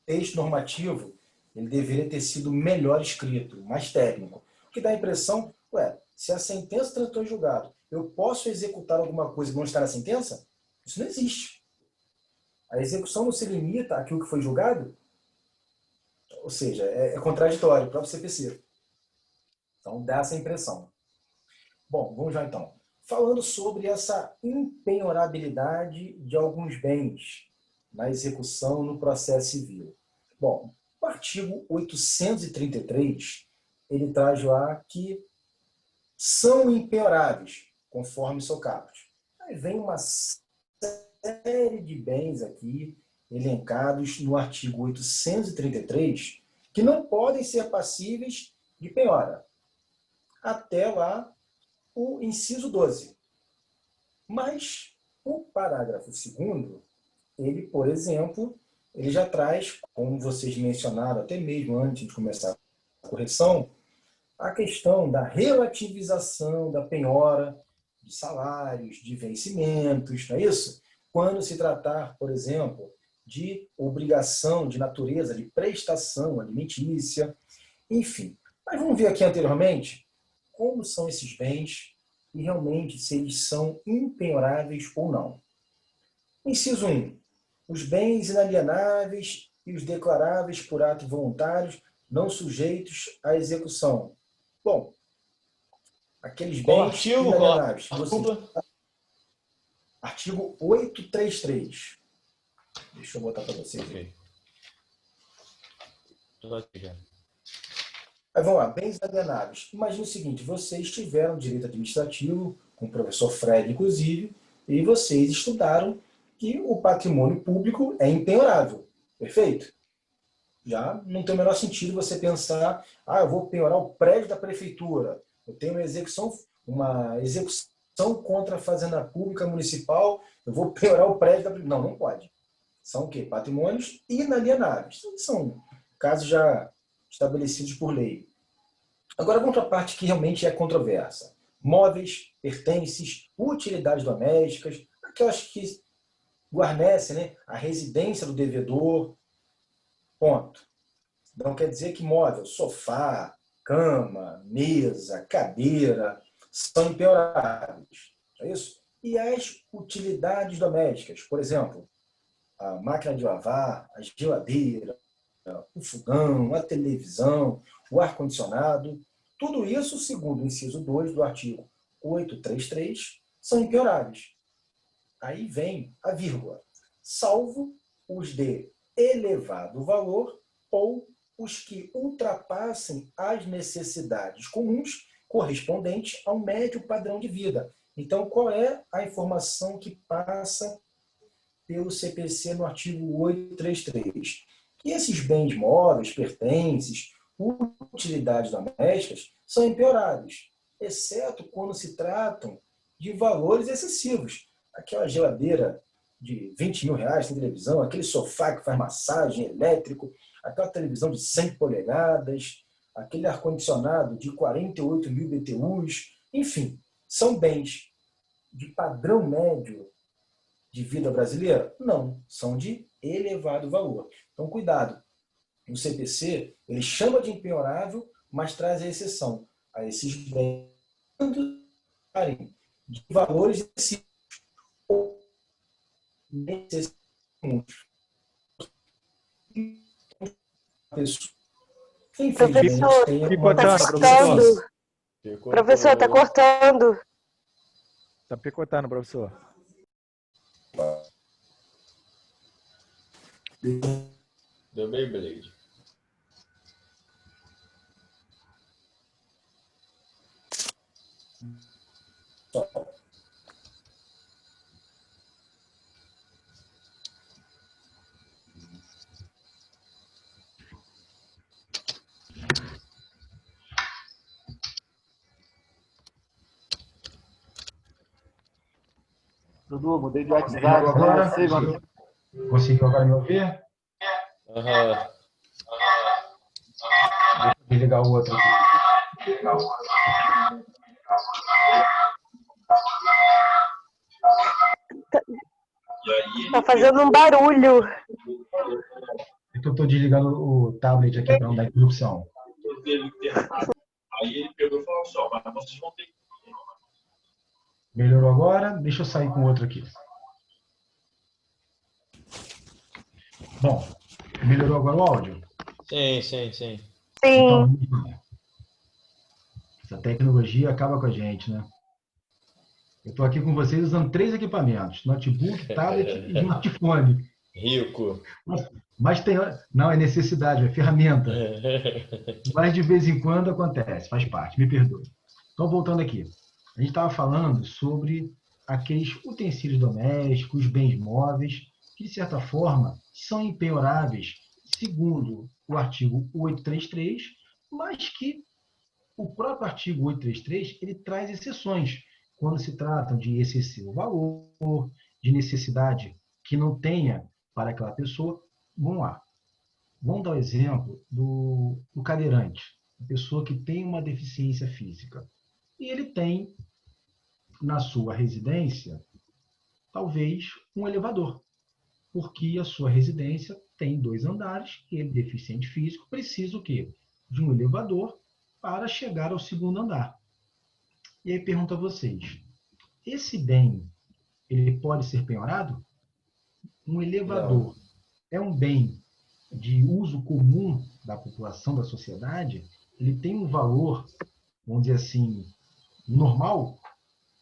texto normativo, ele deveria ter sido melhor escrito, mais técnico. O que dá a impressão, se a sentença transitou em julgado, eu posso executar alguma coisa que não está na sentença? Isso não existe. A execução não se limita àquilo que foi julgado? Ou seja, é contraditório, o próprio CPC. Então, dá essa impressão. Bom, vamos já então. Falando sobre essa impenhorabilidade de alguns bens na execução no processo civil. Bom, o artigo 833, ele traz lá que são impenhoráveis, conforme seu caput. Aí vem uma série de bens aqui, elencados no artigo 833, que não podem ser passíveis de penhora. Até lá, o inciso 12. Mas o parágrafo 2º, ele, por exemplo, ele já traz, como vocês mencionaram até mesmo antes de começar a correção, a questão da relativização da penhora de salários, de vencimentos, não é isso? Quando se tratar, por exemplo, de obrigação de natureza de prestação alimentícia, enfim. Mas vamos ver aqui anteriormente como são esses bens e realmente se eles são impenhoráveis ou não. Inciso 1. Os bens inalienáveis e os declaráveis por atos voluntários não sujeitos à execução. Bom, aqueles bens inalienáveis. Artigo 833. Deixa eu botar para vocês. Ok. Aí vamos lá, bens inalienáveis. Imagine o seguinte, vocês tiveram direito administrativo, com o professor Fred, inclusive, e vocês estudaram que o patrimônio público é impenhorável. Perfeito? Já não tem o menor sentido você pensar, eu vou penhorar o prédio da prefeitura, eu tenho uma execução contra a fazenda pública municipal, eu vou penhorar o prédio da prefeitura. Não pode. São o quê? Patrimônios inalienáveis. São casos já estabelecidos por lei. Agora vamos para a parte que realmente é controversa. Móveis, pertences, utilidades domésticas, aquelas que guarnecem, né, a residência do devedor. Ponto. Não quer dizer que móvel, sofá, cama, mesa, cadeira são impenhoráveis. É isso? E as utilidades domésticas, por exemplo, a máquina de lavar, a geladeira, o fogão, a televisão, o ar-condicionado, tudo isso, segundo o inciso 2 do artigo 833, são impenhoráveis. Aí vem a vírgula, salvo os de elevado valor ou os que ultrapassem as necessidades comuns correspondentes a um médio padrão de vida. Então, qual é a informação que passa pelo CPC no artigo 833? Que esses bens móveis, pertences, utilidades domésticas são impenhoráveis, exceto quando se tratam de valores excessivos. Aquela geladeira de 20 mil reais sem televisão, aquele sofá que faz massagem elétrico, aquela televisão de 100 polegadas, aquele ar-condicionado de 48 mil BTUs, enfim, são bens de padrão médio de vida brasileira? Não, são de elevado valor. Então, cuidado. No CPC, ele chama de impenhorável, mas traz a exceção a esses bens de valores excessivos ou necessidades comuns. Professor, professor, está cortando. Está picotando, professor. Deu Beyblade. Dudu, mudei de WhatsApp. Agora, conseguiu agora me ouvir? Aham. Deixa eu desligar o outro aqui. Está fazendo um barulho. Eu estou desligando o tablet aqui para não dar interrupção. Aí ele pegou e falou só, mas vocês vão ter que... Melhorou agora? Deixa eu sair com outro aqui. Bom, melhorou agora o áudio? Sim. Sim. Então, essa tecnologia acaba com a gente, né? Eu estou aqui com vocês usando 3 equipamentos: notebook, tablet e smartphone. Rico. Mas tem... Não, é necessidade, é ferramenta. Mas de vez em quando acontece, faz parte, me perdoe. Então, voltando aqui. A gente estava falando sobre aqueles utensílios domésticos, bens móveis, que, de certa forma, são impenhoráveis, segundo o artigo 833, mas que o próprio artigo 833 ele traz exceções, quando se tratam de excessivo valor, de necessidade que não tenha para aquela pessoa. Vamos lá. Vamos dar o exemplo do cadeirante, a pessoa que tem uma deficiência física. E ele tem, na sua residência, talvez um elevador, porque a sua residência tem 2 andares e ele, deficiente físico, precisa o quê? De um elevador para chegar ao 2º andar. E aí pergunto a vocês, esse bem, ele pode ser penhorado? Um elevador é um bem de uso comum da população, da sociedade? Ele tem um valor, vamos dizer assim, normal?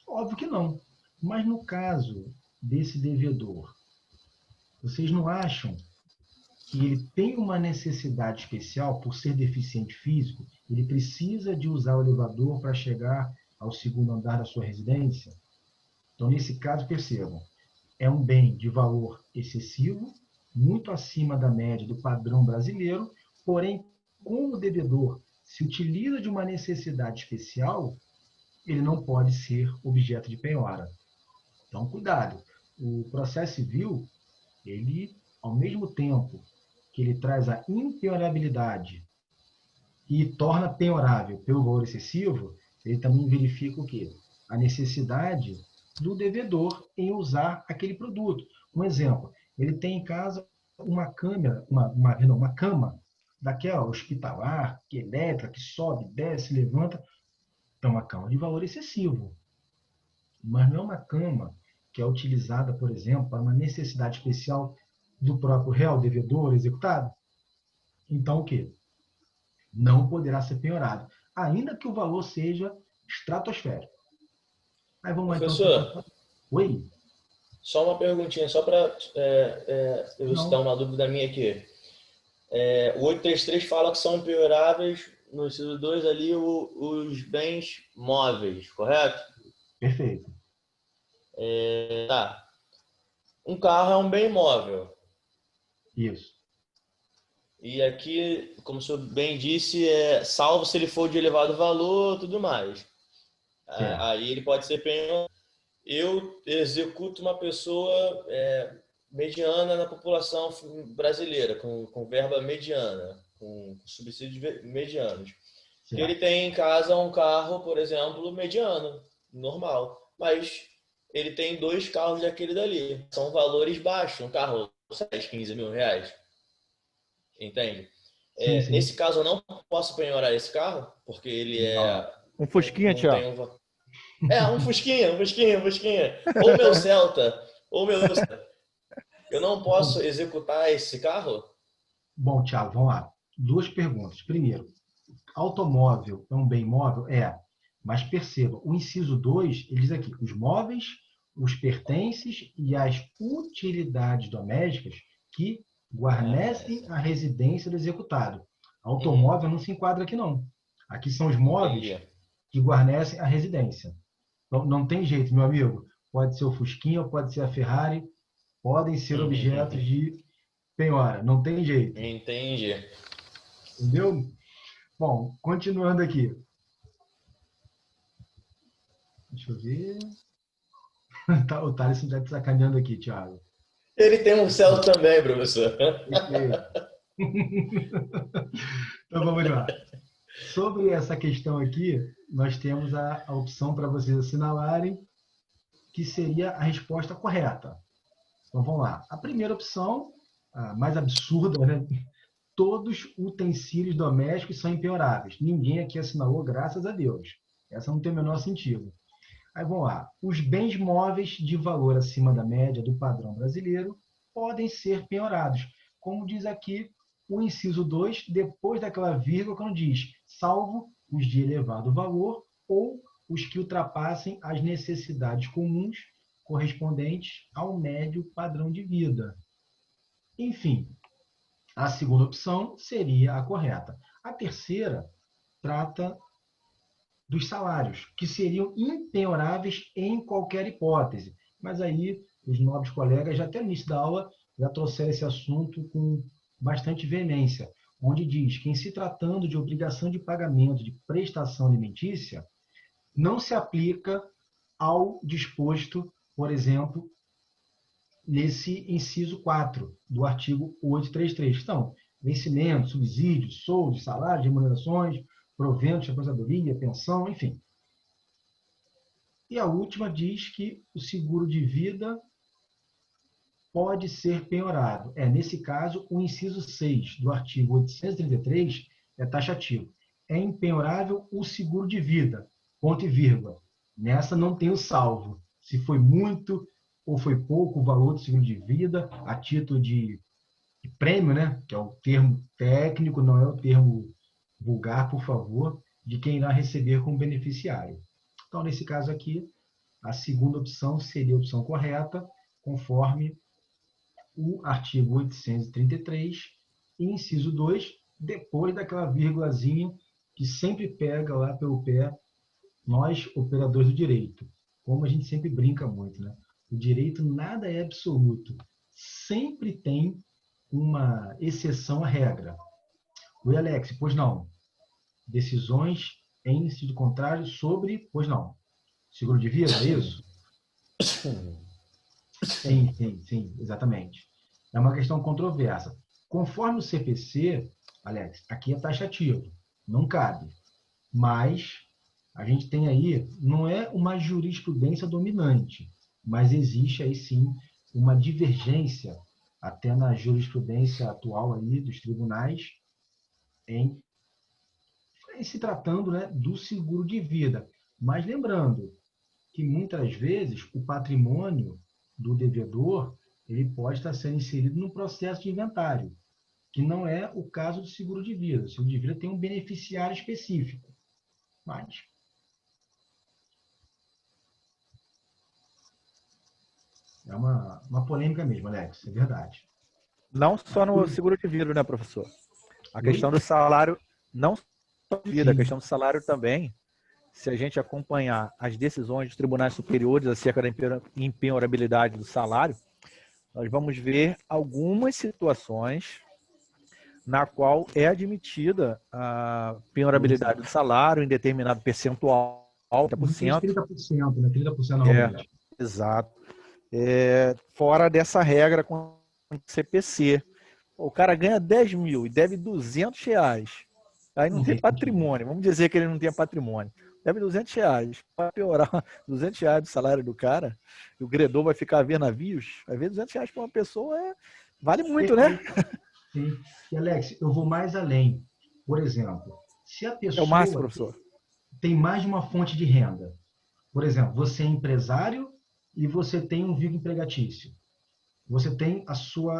Óbvio que não. Mas no caso desse devedor, vocês não acham que ele tem uma necessidade especial por ser deficiente físico? Ele precisa de usar o elevador para chegar ao segundo andar da sua residência? Então, nesse caso, percebam, é um bem de valor excessivo, muito acima da média do padrão brasileiro, porém, como o devedor se utiliza de uma necessidade especial, ele não pode ser objeto de penhora. Então, cuidado. O processo civil, ele, ao mesmo tempo que ele traz a impenhorabilidade e torna penhorável pelo valor excessivo, ele também verifica o quê? A necessidade do devedor em usar aquele produto. Um exemplo, ele tem em casa uma câmera, uma cama daquela hospitalar, que é elétrica, que sobe, desce, levanta. É uma cama de valor excessivo. Mas não é uma cama que é utilizada, por exemplo, para uma necessidade especial do próprio réu, devedor, executado. Então, o quê? Não poderá ser penhorado, ainda que o valor seja estratosférico. Aí vamos lá, Professor, então. Oi? Só uma perguntinha, só para elucidar uma dúvida minha aqui. O 833 fala que são penhoráveis, no inciso 2 ali, os bens móveis, correto? Perfeito. Tá. Um carro é um bem móvel. Isso. E aqui, como o senhor bem disse, salvo se ele for de elevado valor, tudo mais. Aí ele pode ser penhorado. Eu executo uma pessoa mediana na população brasileira, com verba mediana, com subsídios medianos. Que ele tem em casa um carro, por exemplo, mediano, normal, mas ele tem 2 carros daquele dali. São valores baixos, um carro 10, 15 mil reais. Entende? Sim. Nesse caso, eu não posso penhorar esse carro, porque ele Um Fusquinha, Thiago. Um Fusquinha. Ou meu Celta. Eu não posso executar esse carro? Bom, Thiago, vamos lá. 2 perguntas. Primeiro, automóvel é um bem móvel? Mas perceba, o inciso 2, ele diz aqui, os móveis, os pertences e as utilidades domésticas que guarnecem a residência do executado. Automóvel não se enquadra aqui, não. Aqui são os móveis que guarnecem a residência. Não tem jeito, meu amigo. Pode ser o Fusquinha, pode ser a Ferrari, podem ser objetos de penhora. Não tem jeito. Entendi. Entendeu? Bom, continuando aqui. Deixa eu ver. O Thales está te sacaneando aqui, Thiago. Ele tem um Celta também, professor. Então vamos lá. Sobre essa questão aqui, nós temos a opção para vocês assinalarem, que seria a resposta correta. Então vamos lá. A primeira opção, a mais absurda, né? Todos os utensílios domésticos são impenhoráveis. Ninguém aqui assinalou, graças a Deus. Essa não tem o menor sentido. Aí vamos lá. Os bens móveis de valor acima da média do padrão brasileiro podem ser penhorados. Como diz aqui o inciso 2, depois daquela vírgula, quando diz salvo os de elevado valor ou os que ultrapassem as necessidades comuns correspondentes ao médio padrão de vida. Enfim, a segunda opção seria a correta. A terceira trata dos salários, que seriam impenhoráveis em qualquer hipótese. Mas aí, os nobres colegas, já até no início da aula, já trouxeram esse assunto com bastante veemência, onde diz que, em se tratando de obrigação de pagamento de prestação alimentícia, não se aplica ao disposto, por exemplo, nesse inciso 4 do artigo 833. Então, vencimento, subsídios, soldos, salários, remunerações, proventos de aposentadoria, pensão, enfim. E a última diz que o seguro de vida pode ser penhorado. Nesse caso, o inciso 6 do artigo 833 é taxativo. É impenhorável o seguro de vida, ponto e vírgula. Nessa não tem o salvo. Se foi muito ou foi pouco o valor do seguro de vida, a título de prêmio, né? Que é o termo técnico, não é o termo vulgar, por favor, de quem irá receber como beneficiário. Então, nesse caso aqui, a segunda opção seria a opção correta, conforme o artigo 833, inciso 2, depois daquela vírgulazinha que sempre pega lá pelo pé nós, operadores do direito. Como a gente sempre brinca muito, né? O direito nada é absoluto. Sempre tem uma exceção à regra. Oi, Alex, pois não. Decisões em sentido contrário sobre, pois não. Seguro de vida, é isso? Sim, exatamente. É uma questão controversa. Conforme o CPC, Alex, aqui é taxativo, não cabe. Mas a gente tem aí, não é uma jurisprudência dominante, mas existe aí sim uma divergência até na jurisprudência atual aí dos tribunais em se tratando, né, do seguro de vida. Mas lembrando que muitas vezes o patrimônio do devedor ele pode estar sendo inserido no processo de inventário, que não é o caso do seguro de vida. O seguro de vida tem um beneficiário específico. Mas é uma polêmica mesmo, Alex, é verdade. Não só no seguro de vida, né, professor? A questão do salário, não só de vida, a questão do salário também, se a gente acompanhar as decisões dos tribunais superiores acerca da impenhorabilidade do salário, nós vamos ver algumas situações na qual é admitida a penhorabilidade do salário em determinado percentual, 30%. 30%, né? 30% normalmente. Exato. Fora dessa regra com o CPC. O cara ganha 10 mil e deve 200 reais. Aí não tem patrimônio. Vamos dizer que ele não tem patrimônio. Deve 200 reais. Para piorar 200 reais do salário do cara, e o credor vai ficar a ver navios. Vai ver 200 reais para uma pessoa vale muito, né? Sim. E, Alex, eu vou mais além. Por exemplo, se a pessoa é o máximo, professor. Tem mais de uma fonte de renda. Por exemplo, você é empresário e você tem um vínculo empregatício. Você tem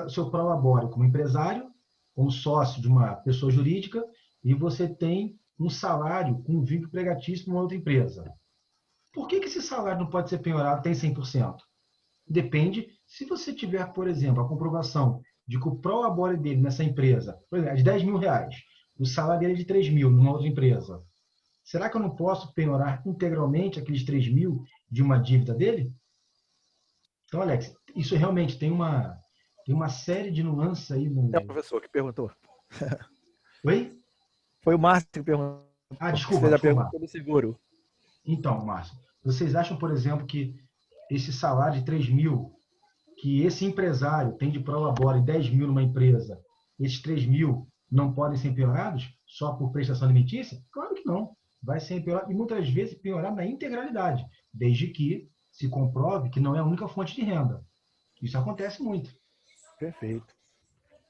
seu prolabore como empresário, como sócio de uma pessoa jurídica, e você tem um salário com um vínculo empregatício numa outra empresa. Por que esse salário não pode ser penhorado até em 100%? Depende, se você tiver, por exemplo, a comprovação de que o prolabore dele nessa empresa, por exemplo, é de 10 mil reais, o salário dele é de 3 mil numa outra empresa. Será que eu não posso penhorar integralmente aqueles 3 mil de uma dívida dele? Então, Alex, isso realmente tem uma série de nuances aí. É o professor que perguntou. Oi? Foi o Márcio que perguntou. Desculpa. Fez a pergunta do seguro. Então, Márcio, vocês acham, por exemplo, que esse salário de 3 mil, que esse empresário tem de prolabore 10 mil numa empresa, esses 3 mil não podem ser penhorados só por prestação alimentícia? Claro que não. Vai ser penhorado, e muitas vezes penhorado na integralidade, desde que se comprove que não é a única fonte de renda. Isso acontece muito. Perfeito.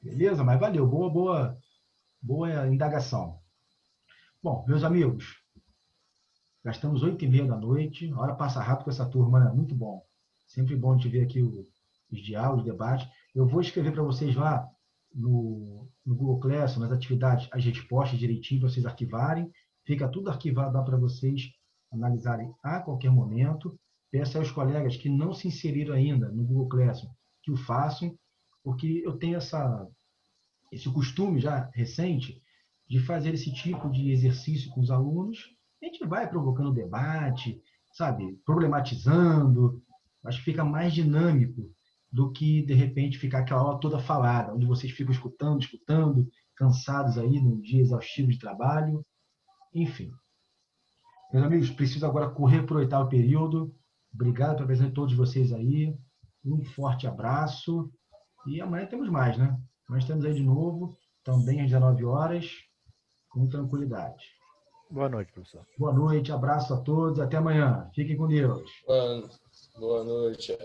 Beleza? Mas valeu. Boa indagação. Bom, meus amigos, gastamos 8h30 da noite. A hora passa rápido com essa turma, né? Muito bom. Sempre bom te ver aqui os diálogos, os debates. Eu vou escrever para vocês lá no Google Classroom, nas atividades, as respostas direitinho para vocês arquivarem. Fica tudo arquivado lá para vocês analisarem a qualquer momento. Peço aos colegas que não se inseriram ainda no Google Classroom que o façam, porque eu tenho esse costume já recente de fazer esse tipo de exercício com os alunos. A gente vai provocando debate, sabe, problematizando. Acho que fica mais dinâmico do que, de repente, ficar aquela aula toda falada, onde vocês ficam escutando, cansados aí num dia exaustivo de trabalho. Enfim. Meus amigos, preciso agora correr para o 8º período. Obrigado pela presença de todos vocês aí. Um forte abraço. E amanhã temos mais, né? Nós estamos aí de novo, também às 19 horas, com tranquilidade. Boa noite, professor. Boa noite, abraço a todos. Até amanhã. Fiquem com Deus. Boa noite.